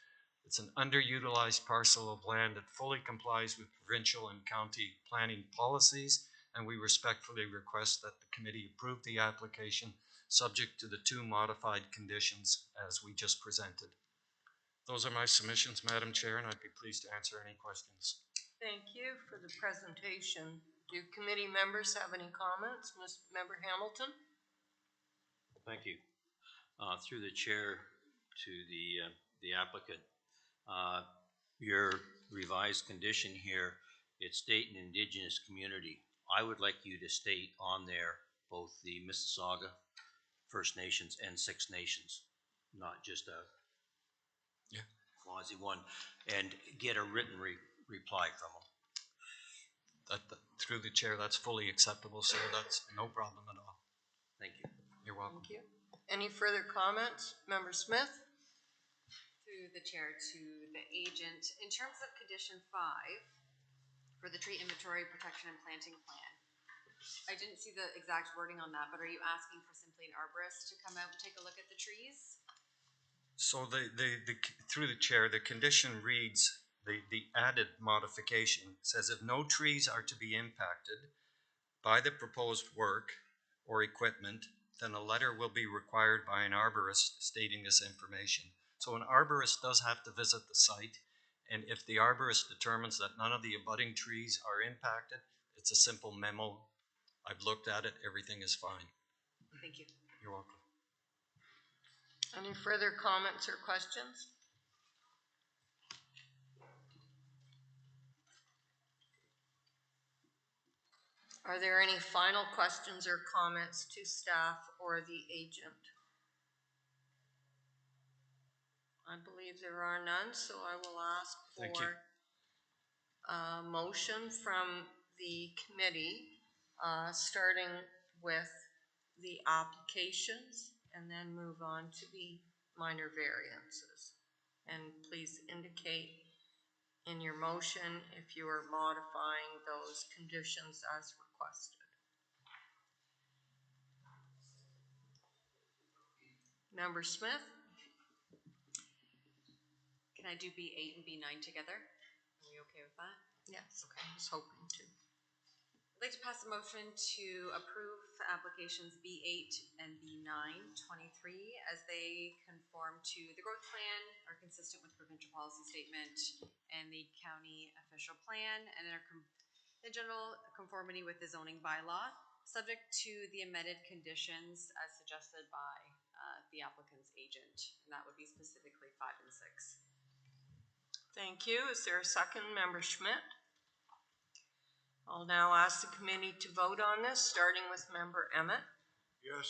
It's an underutilized parcel of land that fully complies with provincial and county planning policies, and we respectfully request that the committee approve the application subject to the 2 modified conditions as we just presented. Those are my submissions, Madam Chair, and I'd be pleased to answer any questions. Thank you for the presentation. Do committee members have any comments? Member Hamilton? Thank you. Through the chair to the applicant, your revised condition here, it's state and Indigenous community. I would like you to state on there both the Mississauga, First Nations, and Six Nations, not just a quasi one, and get a written reply from them. Through the chair, that's fully acceptable, sir. That's no problem at all. Thank you. You're welcome. Thank you. Any further comments? Member Smith? Through the chair to the agent, in terms of condition 5 for the tree inventory, protection, and planting plan, I didn't see the exact wording on that, but are you asking for simply an arborist to come out and take a look at the trees? So through the chair, the condition reads, the added modification says if no trees are to be impacted by the proposed work or equipment, then a letter will be required by an arborist stating this information. So an arborist does have to visit the site, and if the arborist determines that none of the abutting trees are impacted, it's a simple memo. I've looked at it, everything is fine. Thank you. You're welcome. Any further comments or questions? Are there any final questions or comments to staff or the agent? I believe there are none, so I will ask for a motion from the committee, starting with the applications and then move on to the minor variances. And please indicate in your motion if you are modifying those conditions as requested. Member Smith? Can I do B8 and B9 together? Are we okay with that? Yes, okay. I was hoping to. I'd like to pass a motion to approve applications B8 and B9 23 as they conform to the growth plan, are consistent with provincial policy statement and the county official plan, and are in general conformity with the zoning bylaw, subject to the amended conditions as suggested by the applicant's agent, and that would be specifically 5 and 6. Thank you. Is there a second, Member Schmidt? I'll now ask the committee to vote on this, starting with Member Emmett. Yes.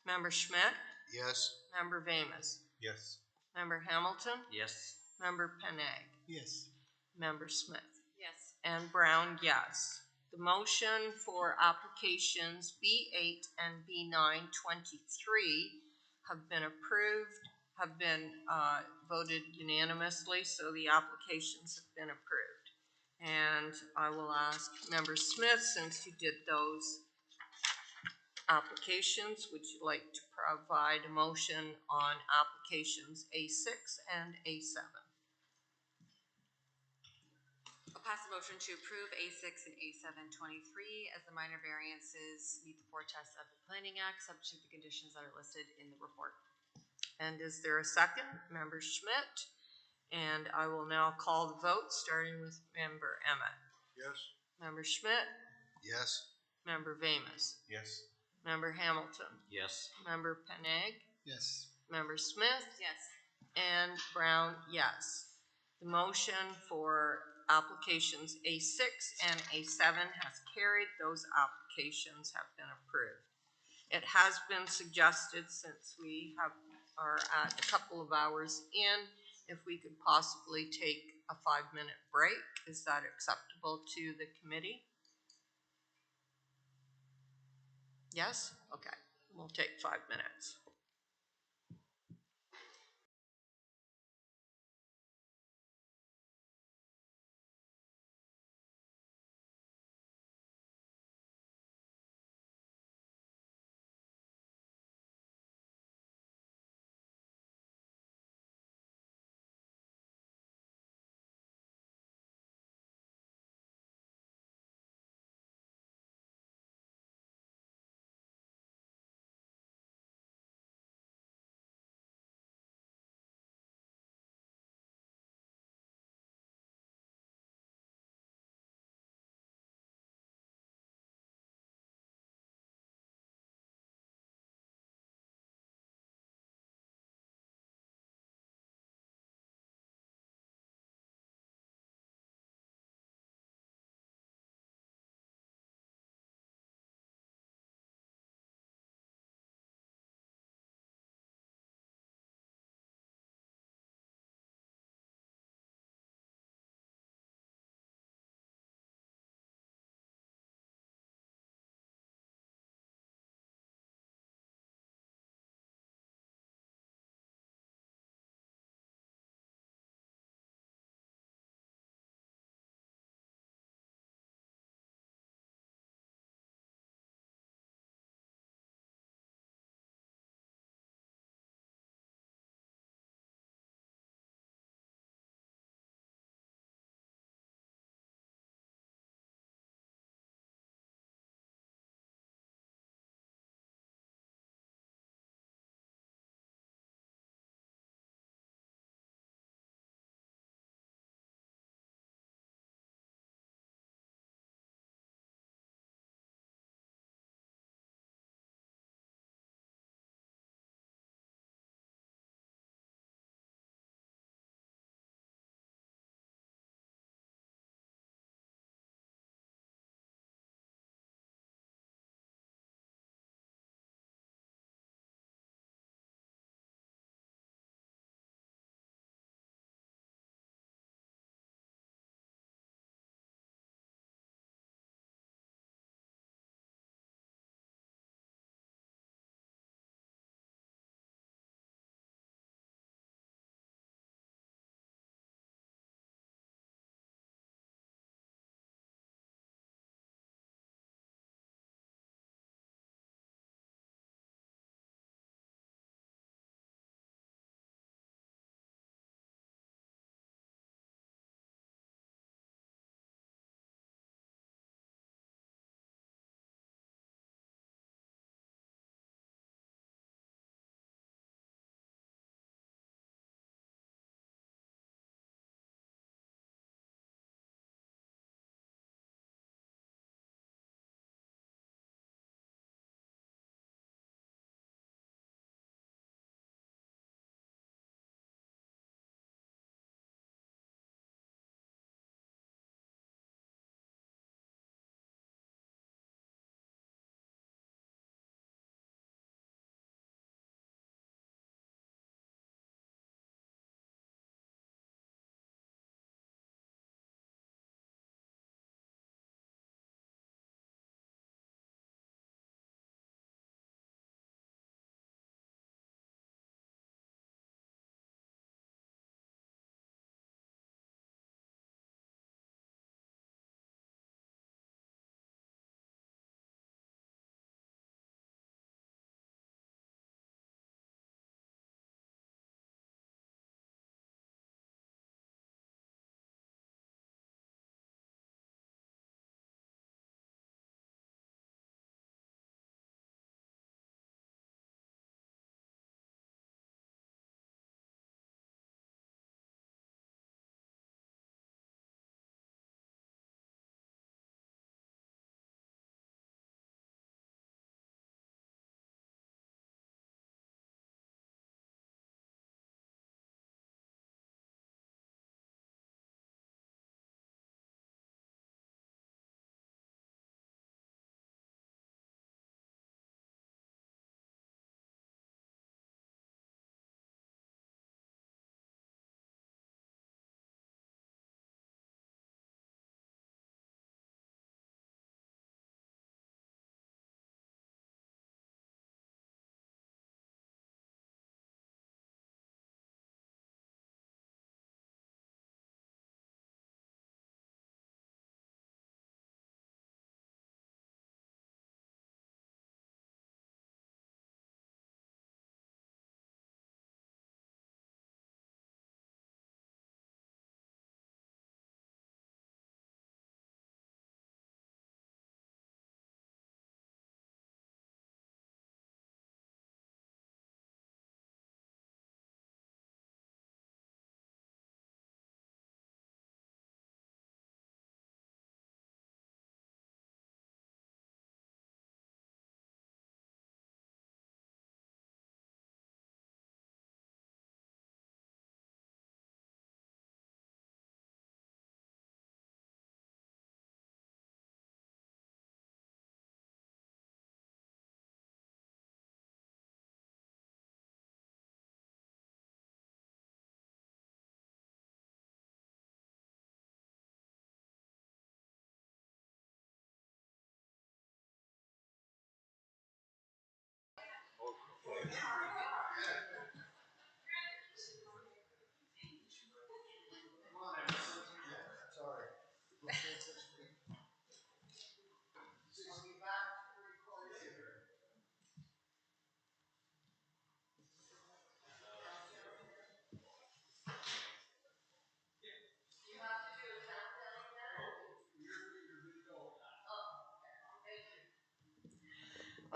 Member Schmidt? Yes. Member Vamas? Yes. Member Hamilton? Yes. Member Penag? Yes. Member Smith? Yes. And Brown, yes. The motion for applications B8 and B9 23 have been approved, have been voted unanimously, so the applications have been approved. And I will ask Member Smith, since you did those applications, would you like to provide a motion on applications A6 and A7? I'll pass a motion to approve A6 and A7 23 as the minor variances meet the 4 tests of the Planning Act, subject to the conditions that are listed in the report. And is there a second? Member Schmidt? And I will now call the vote, starting with Member Emmett. Yes. Member Schmidt? Yes. Member Vamas? Yes. Member Hamilton? Yes. Member Penag? Yes. Member Smith? Yes. And Brown, yes. The motion for applications A6 and A7 has carried. Those applications have been approved. It has been suggested, since we are at a couple of hours in, if we could possibly take a 5-minute break. Is that acceptable to the committee? Yes? Okay, we'll take 5 minutes.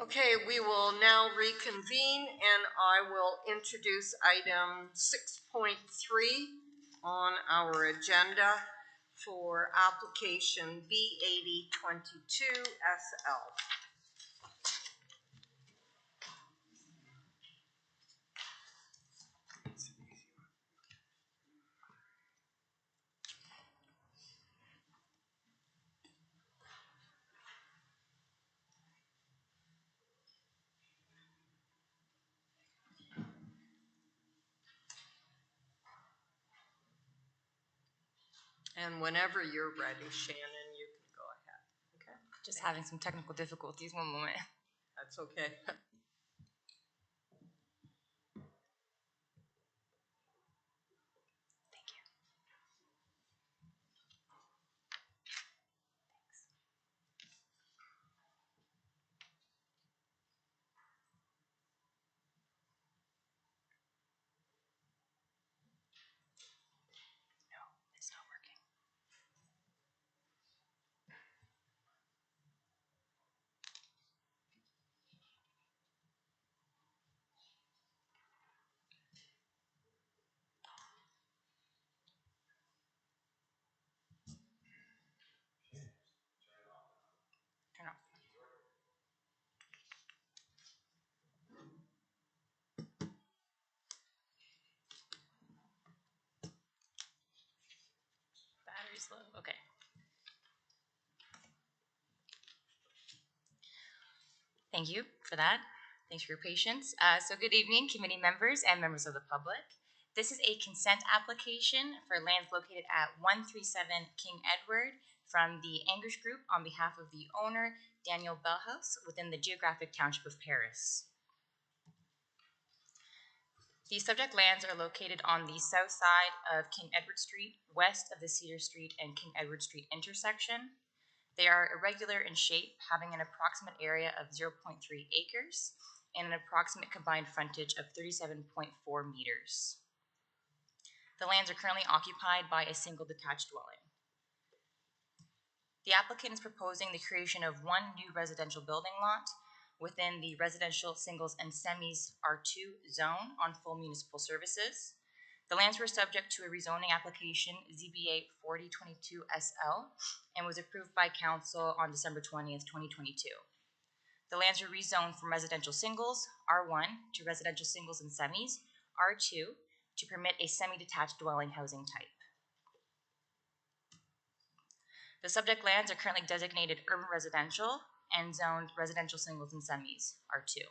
Okay, we will now reconvene and I will introduce item 6.3 on our agenda for application B8022 SL. And whenever you're ready, Shannon, you can go ahead. Okay? Just having some technical difficulties. One moment. That's okay. It's not working. Turn off. Battery's low. Okay. Thank you for that. Thanks for your patience. So good evening, committee members and members of the public. This is a consent application for lands located at 137 King Edward from the Angus Group on behalf of the owner, Daniel Bellhouse, within the geographic township of Paris. The subject lands are located on the south side of King Edward Street, west of the Cedar Street and King Edward Street intersection. They are irregular in shape, having an approximate area of 0.3 acres and an approximate combined frontage of 37.4 meters. The lands are currently occupied by a single detached dwelling. The applicant is proposing the creation of one new residential building lot within the residential singles and semis R2 zone on full municipal services. The lands were subject to a rezoning application ZBA 4022 SL and was approved by council on December 20th, 2022. The lands were rezoned from residential singles R1 to residential singles and semis R2 to permit a semi-detached dwelling housing type. The subject lands are currently designated urban residential and zoned residential singles and semis R2.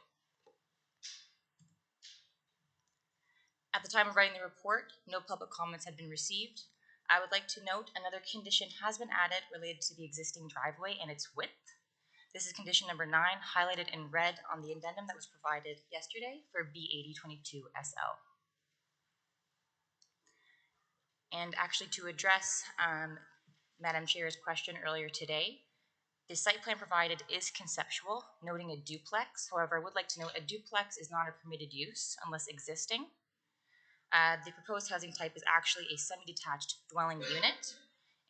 At the time of writing the report, no public comments had been received. I would like to note another condition has been added related to the existing driveway and its width. This is condition number 9, highlighted in red on the addendum that was provided yesterday for B8022 SL. And actually, to address Madam Chair's question earlier today, the site plan provided is conceptual, noting a duplex. However, I would like to note a duplex is not a permitted use unless existing. The proposed housing type is actually a semi-detached dwelling unit.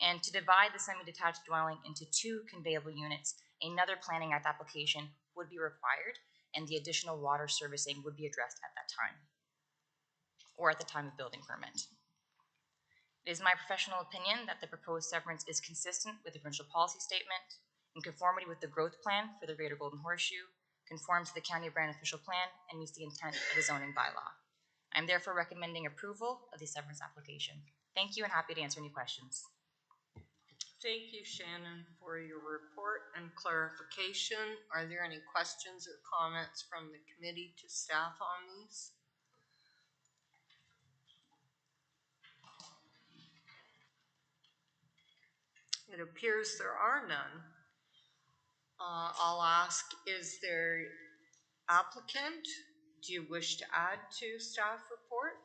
And to divide the semi-detached dwelling into 2 conveyable units, another Planning Act application would be required, and the additional water servicing would be addressed at that time, or at the time of building permit. It is my professional opinion that the proposed severance is consistent with the provincial policy statement, in conformity with the growth plan for the Greater Golden Horseshoe, conforms to the County of Brant official plan, and meets the intent of the zoning bylaw. I am therefore recommending approval of the severance application. Thank you and happy to answer any questions. Thank you, Shannon, for your report and clarification. Are there any questions or comments from the committee to staff on these? It appears there are none. I'll ask, is there applicant do you wish to add to staff report?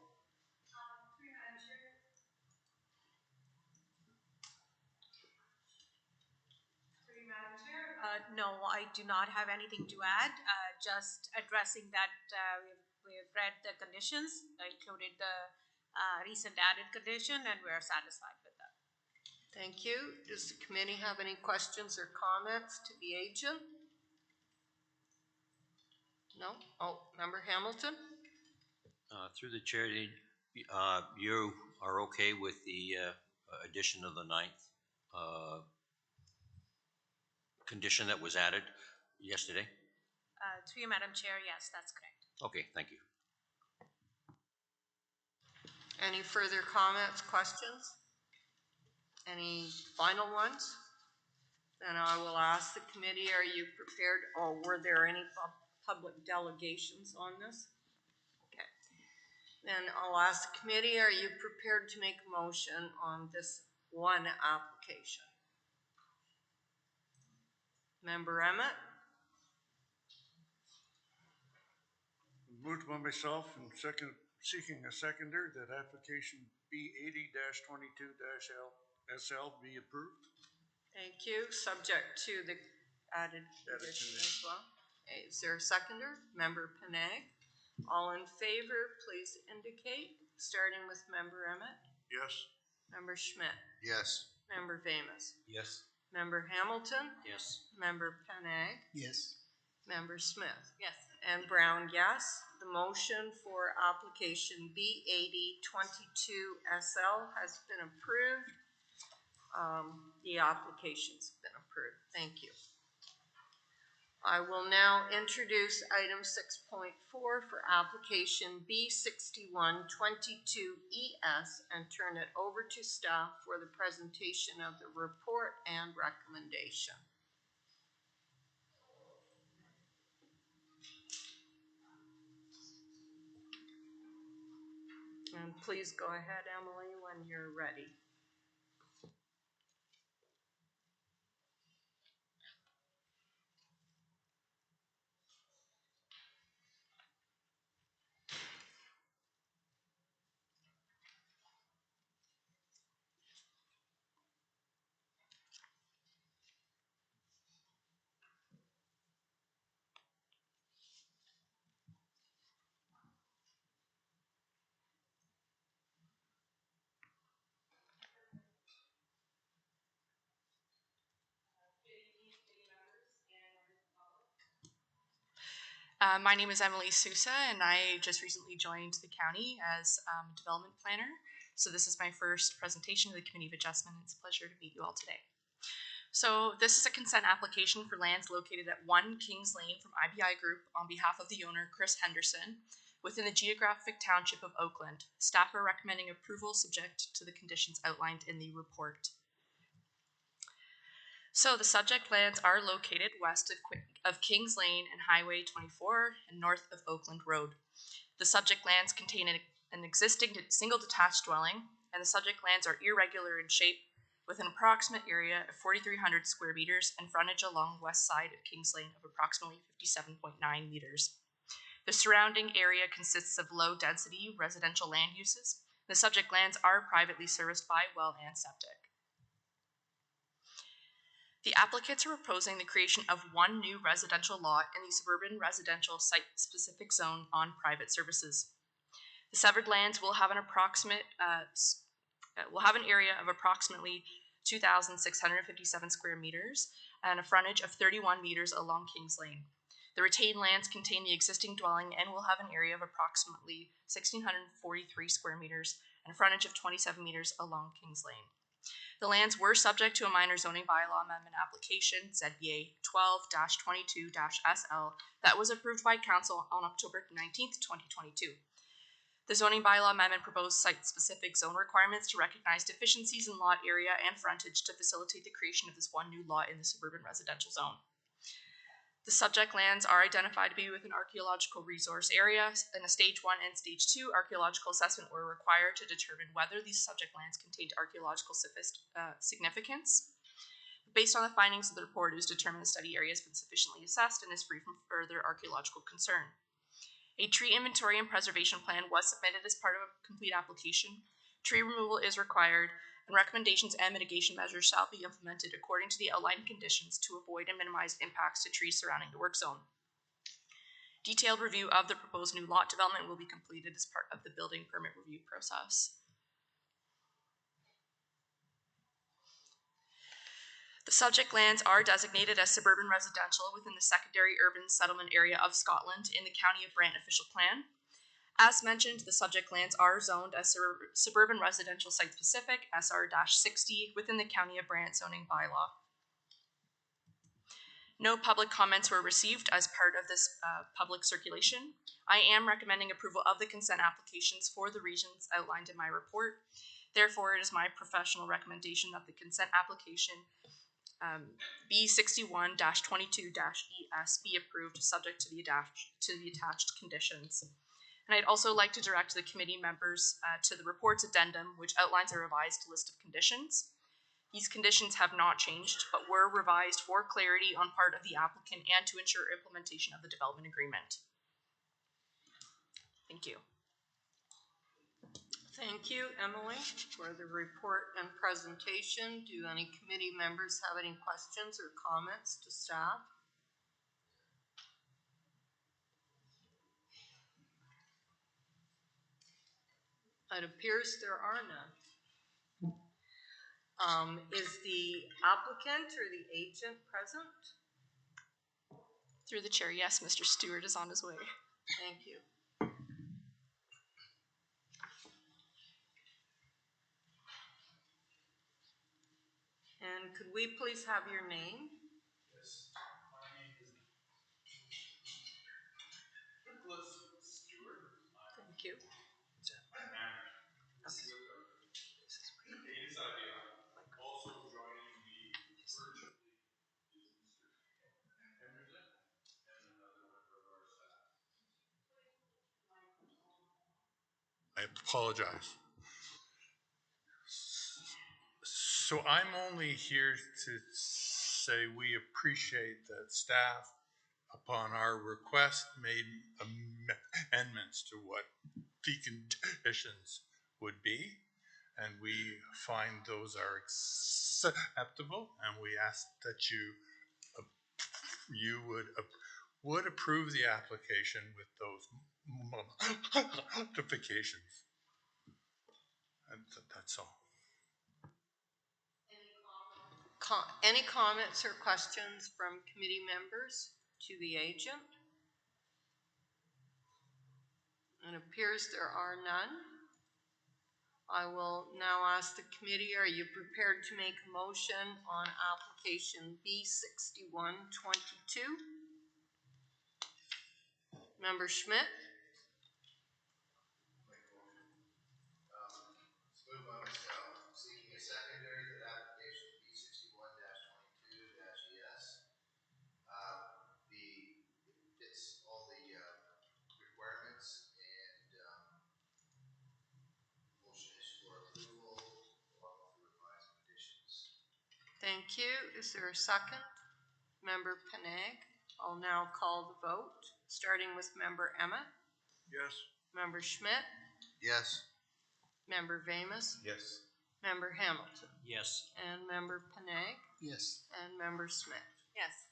No, I do not have anything to add, just addressing that we've read the conditions, included the recent added condition, and we're satisfied with that. Thank you. Does the committee have any questions or comments to the agent? No? Oh, Member Hamilton? Through the chair, you are okay with the addition of the ninth condition that was added yesterday? Through you, Madam Chair, yes, that's correct. Okay, thank you. Any further comments, questions? Any final ones? Then I will ask the committee, are you prepared, or were there any public delegations on this? Okay. Then I'll ask the committee, are you prepared to make a motion on this one application? Member Emmett? Moved by myself and seeking a seconder that application B80-22-SL be approved. Thank you. Subject to the added condition as well. Okay, is there a seconder? Member Panag? All in favor, please indicate, starting with Member Emmett. Yes. Member Schmidt. Yes. Member Vamus. Yes. Member Hamilton. Yes. Member Panag. Yes. Member Smith. Yes. And Brown, yes. The motion for application B80-22-SL has been approved. The application's been approved. Thank you. I will now introduce item 6.4 for application B6122ES and turn it over to staff for the presentation of the report and recommendation. And please go ahead, Emily, when you're ready. My name is Emily Sousa, and I just recently joined the county as a development planner. So this is my first presentation to the Committee of Adjustment. It's a pleasure to meet you all today. So this is a consent application for lands located at 1 Kings Lane from IBI Group on behalf of the owner, Chris Henderson, within the geographic township of Oakland. Staff are recommending approval subject to the conditions outlined in the report. So the subject lands are located west of Kings Lane and Highway 24 and north of Oakland Road. The subject lands contain an existing single detached dwelling, and the subject lands are irregular in shape with an approximate area of 4,300 square meters and frontage along the west side of Kings Lane of approximately 57.9 meters. The surrounding area consists of low density residential land uses. The subject lands are privately serviced by well and septic. The applicants are proposing the creation of one new residential lot in the suburban residential site-specific zone on private services. The severed lands will have an area of approximately 2,657 square meters and a frontage of 31 meters along Kings Lane. The retained lands contain the existing dwelling and will have an area of approximately 1,643 square meters and a frontage of 27 meters along Kings Lane. The lands were subject to a minor zoning bylaw amendment application, ZBA 12-22-SL, that was approved by Council on October 19th, 2022. The zoning bylaw amendment proposed site-specific zone requirements to recognize deficiencies in lot area and frontage to facilitate the creation of this one new lot in the suburban residential zone. The subject lands are identified to be within archaeological resource area, and a stage 1 and stage 2 archaeological assessment were required to determine whether these subject lands contained archaeological significance. Based on the findings of the report, it was determined the study area has been sufficiently assessed and is free from further archaeological concern. A tree inventory and preservation plan was submitted as part of a complete application. Tree removal is required, and recommendations and mitigation measures shall be implemented according to the outlined conditions to avoid and minimize impacts to trees surrounding the work zone. Detailed review of the proposed new lot development will be completed as part of the building permit review process. The subject lands are designated as suburban residential within the secondary urban settlement area of Scotland in the County of Brant official plan. As mentioned, the subject lands are zoned as suburban residential site specific, SR-60, within the County of Brant zoning bylaw. No public comments were received as part of this public circulation. I am recommending approval of the consent applications for the reasons outlined in my report. Therefore, it is my professional recommendation that the consent application B61-22-ES be approved, subject to the attached conditions. And I'd also like to direct the committee members to the report's addendum, which outlines a revised list of conditions. These conditions have not changed, but were revised for clarity on part of the applicant and to ensure implementation of the development agreement. Thank you. Thank you, Emily, for the report and presentation. Do any committee members have any questions or comments to staff? It appears there are none. Is the applicant or the agent present? Through the chair, yes, Mr. Stewart is on his way. Thank you. And could we please have your name? Yes, my name is Nicholas Stewart. Thank you. Also joining me virtually is Mr. Henderson and another member of our staff. I apologize. So I'm only here to say we appreciate that staff, upon our request, made amendments to what the conditions would be, and we find those are acceptable, and we ask that you would approve the application with those modifications. And that's all. Any comments or questions from committee members to the agent? It appears there are none. I will now ask the committee, are you prepared to make a motion on application B6122? Member Schmidt? Move by myself, seeking a secondary to application B61-22-ES. Fits all the requirements, and motion is for approval along with the revised conditions. Thank you. Is there a second? Member Panag? I'll now call the vote, starting with Member Emmett. Yes. Member Schmidt? Yes. Member Vamus? Yes. Member Hamilton? Yes. And Member Panag? Yes. And Member Smith? Yes.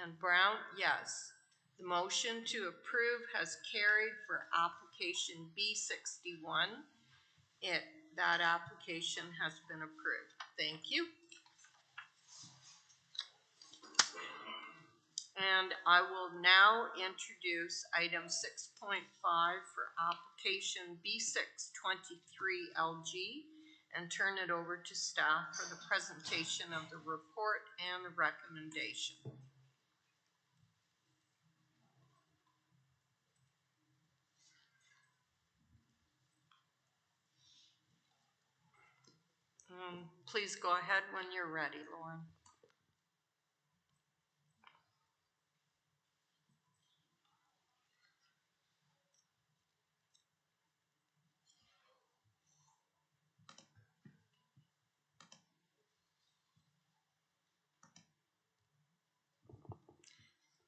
And Brown, yes. The motion to approve has carried for application B61. That application has been approved. Thank you. And I will now introduce item 6.5 for application B623LG and turn it over to staff for the presentation of the report and the recommendation. Please go ahead when you're ready, Lauren.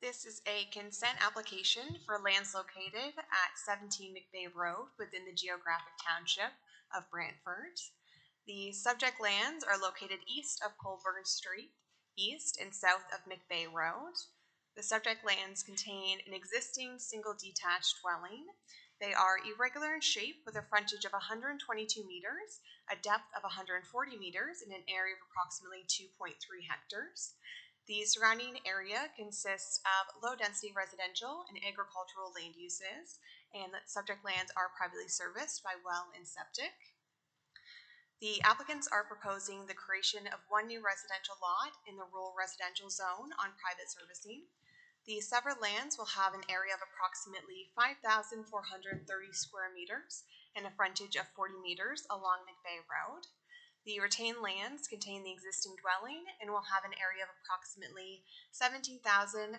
This is a consent application for lands located at 17 McVeigh Road within the geographic township of Brantford. The subject lands are located east of Colburn Street, east and south of McVeigh Road. The subject lands contain an existing single detached dwelling. They are irregular in shape with a frontage of 122 meters, a depth of 140 meters, and an area of approximately 2.3 hectares. The surrounding area consists of low-density residential and agricultural land uses, and the subject lands are privately serviced by well and septic. The applicants are proposing the creation of one new residential lot in the rural residential zone on private servicing. The severed lands will have an area of approximately 5,430 square meters and a frontage of 40 meters along McVeigh Road. The retained lands contain the existing dwelling and will have an area of approximately 17,910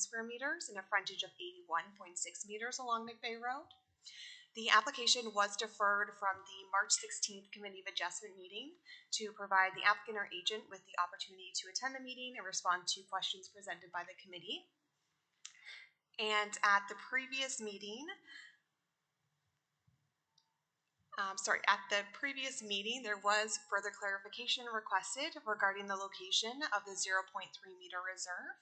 square meters and a frontage of 81.6 meters along McVeigh Road. The application was deferred from the March 16th Committee of Adjustment meeting to provide the applicant or agent with the opportunity to attend the meeting and respond to questions presented by the committee. And at the previous meeting, there was further clarification requested regarding the location of the 0.3 meter reserve.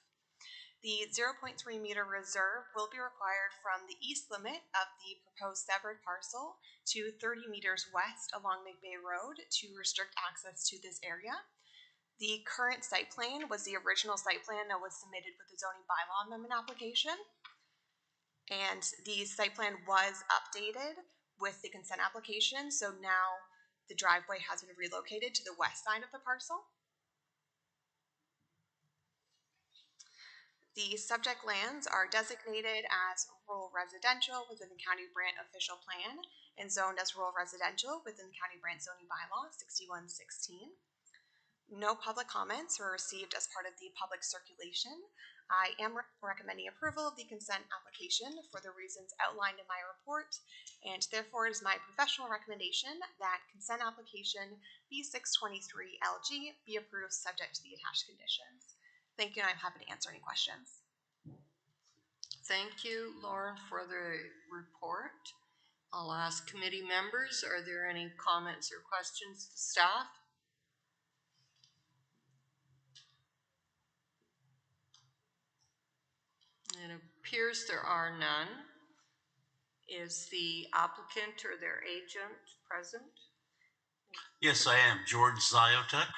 The 0.3 meter reserve will be required from the east limit of the proposed severed parcel to 30 meters west along McVeigh Road to restrict access to this area. The current site plan was the original site plan that was submitted with the zoning bylaw amendment application. And the site plan was updated with the consent application, so now the driveway has been relocated to the west side of the parcel. The subject lands are designated as rural residential within the County of Brant official plan and zoned as rural residential within the County of Brant zoning bylaw 6116. No public comments were received as part of the public circulation. I am recommending approval of the consent application for the reasons outlined in my report, and therefore it is my professional recommendation that consent application B623LG be approved subject to the attached conditions. Thank you, and I'm happy to answer any questions. Thank you, Lauren, for the report. I'll ask committee members, are there any comments or questions to staff? It appears there are none. Is the applicant or their agent present? Yes, I am. George Ziotek.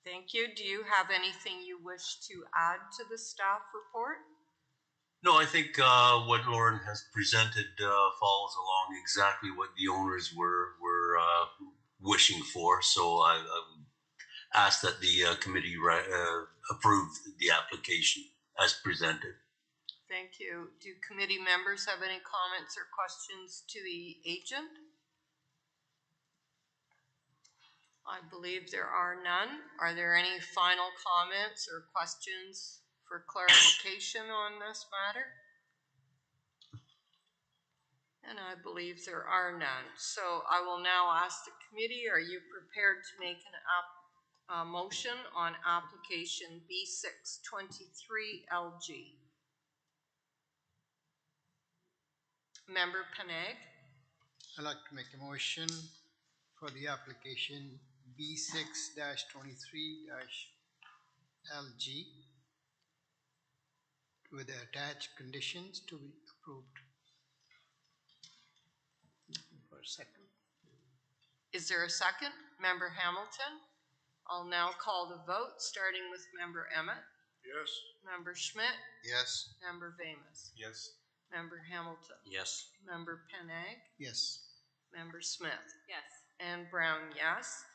Thank you. Do you have anything you wish to add to the staff report? No, I think what Lauren has presented follows along exactly what the owners were wishing for. So I ask that the committee approve the application as presented. Thank you. Do committee members have any comments or questions to the agent? I believe there are none. Are there any final comments or questions for clarification on this matter? And I believe there are none. So I will now ask the committee, are you prepared to make a motion on application B623LG? Member Panag? I'd like to make a motion for the application B6-23-LG with the attached conditions to be approved. For a second. Is there a second? Member Hamilton? I'll now call the vote, starting with Member Emmett. Yes. Member Schmidt? Yes. Member Vamus? Yes. Member Hamilton? Yes. Member Panag? Yes. Member Smith? Yes. And Brown, yes.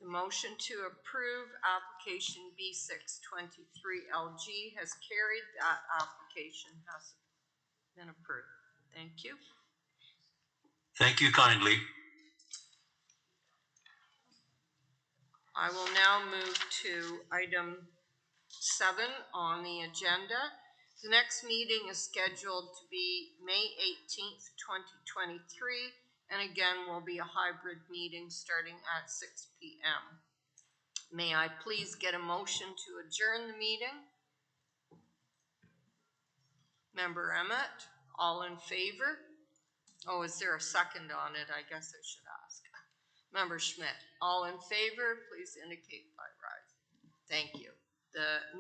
The motion to approve application B623LG has carried. That application has been approved. Thank you. Thank you kindly. I will now move to item 7 on the agenda. The next meeting is scheduled to be May 18th, 2023, and again will be a hybrid meeting starting at 6 p.m. May I please get a motion to adjourn the meeting? Member Emmett, all in favor? Oh, is there a second on it? I guess I should ask. Member Schmidt, all in favor, please indicate by rising. Thank you. The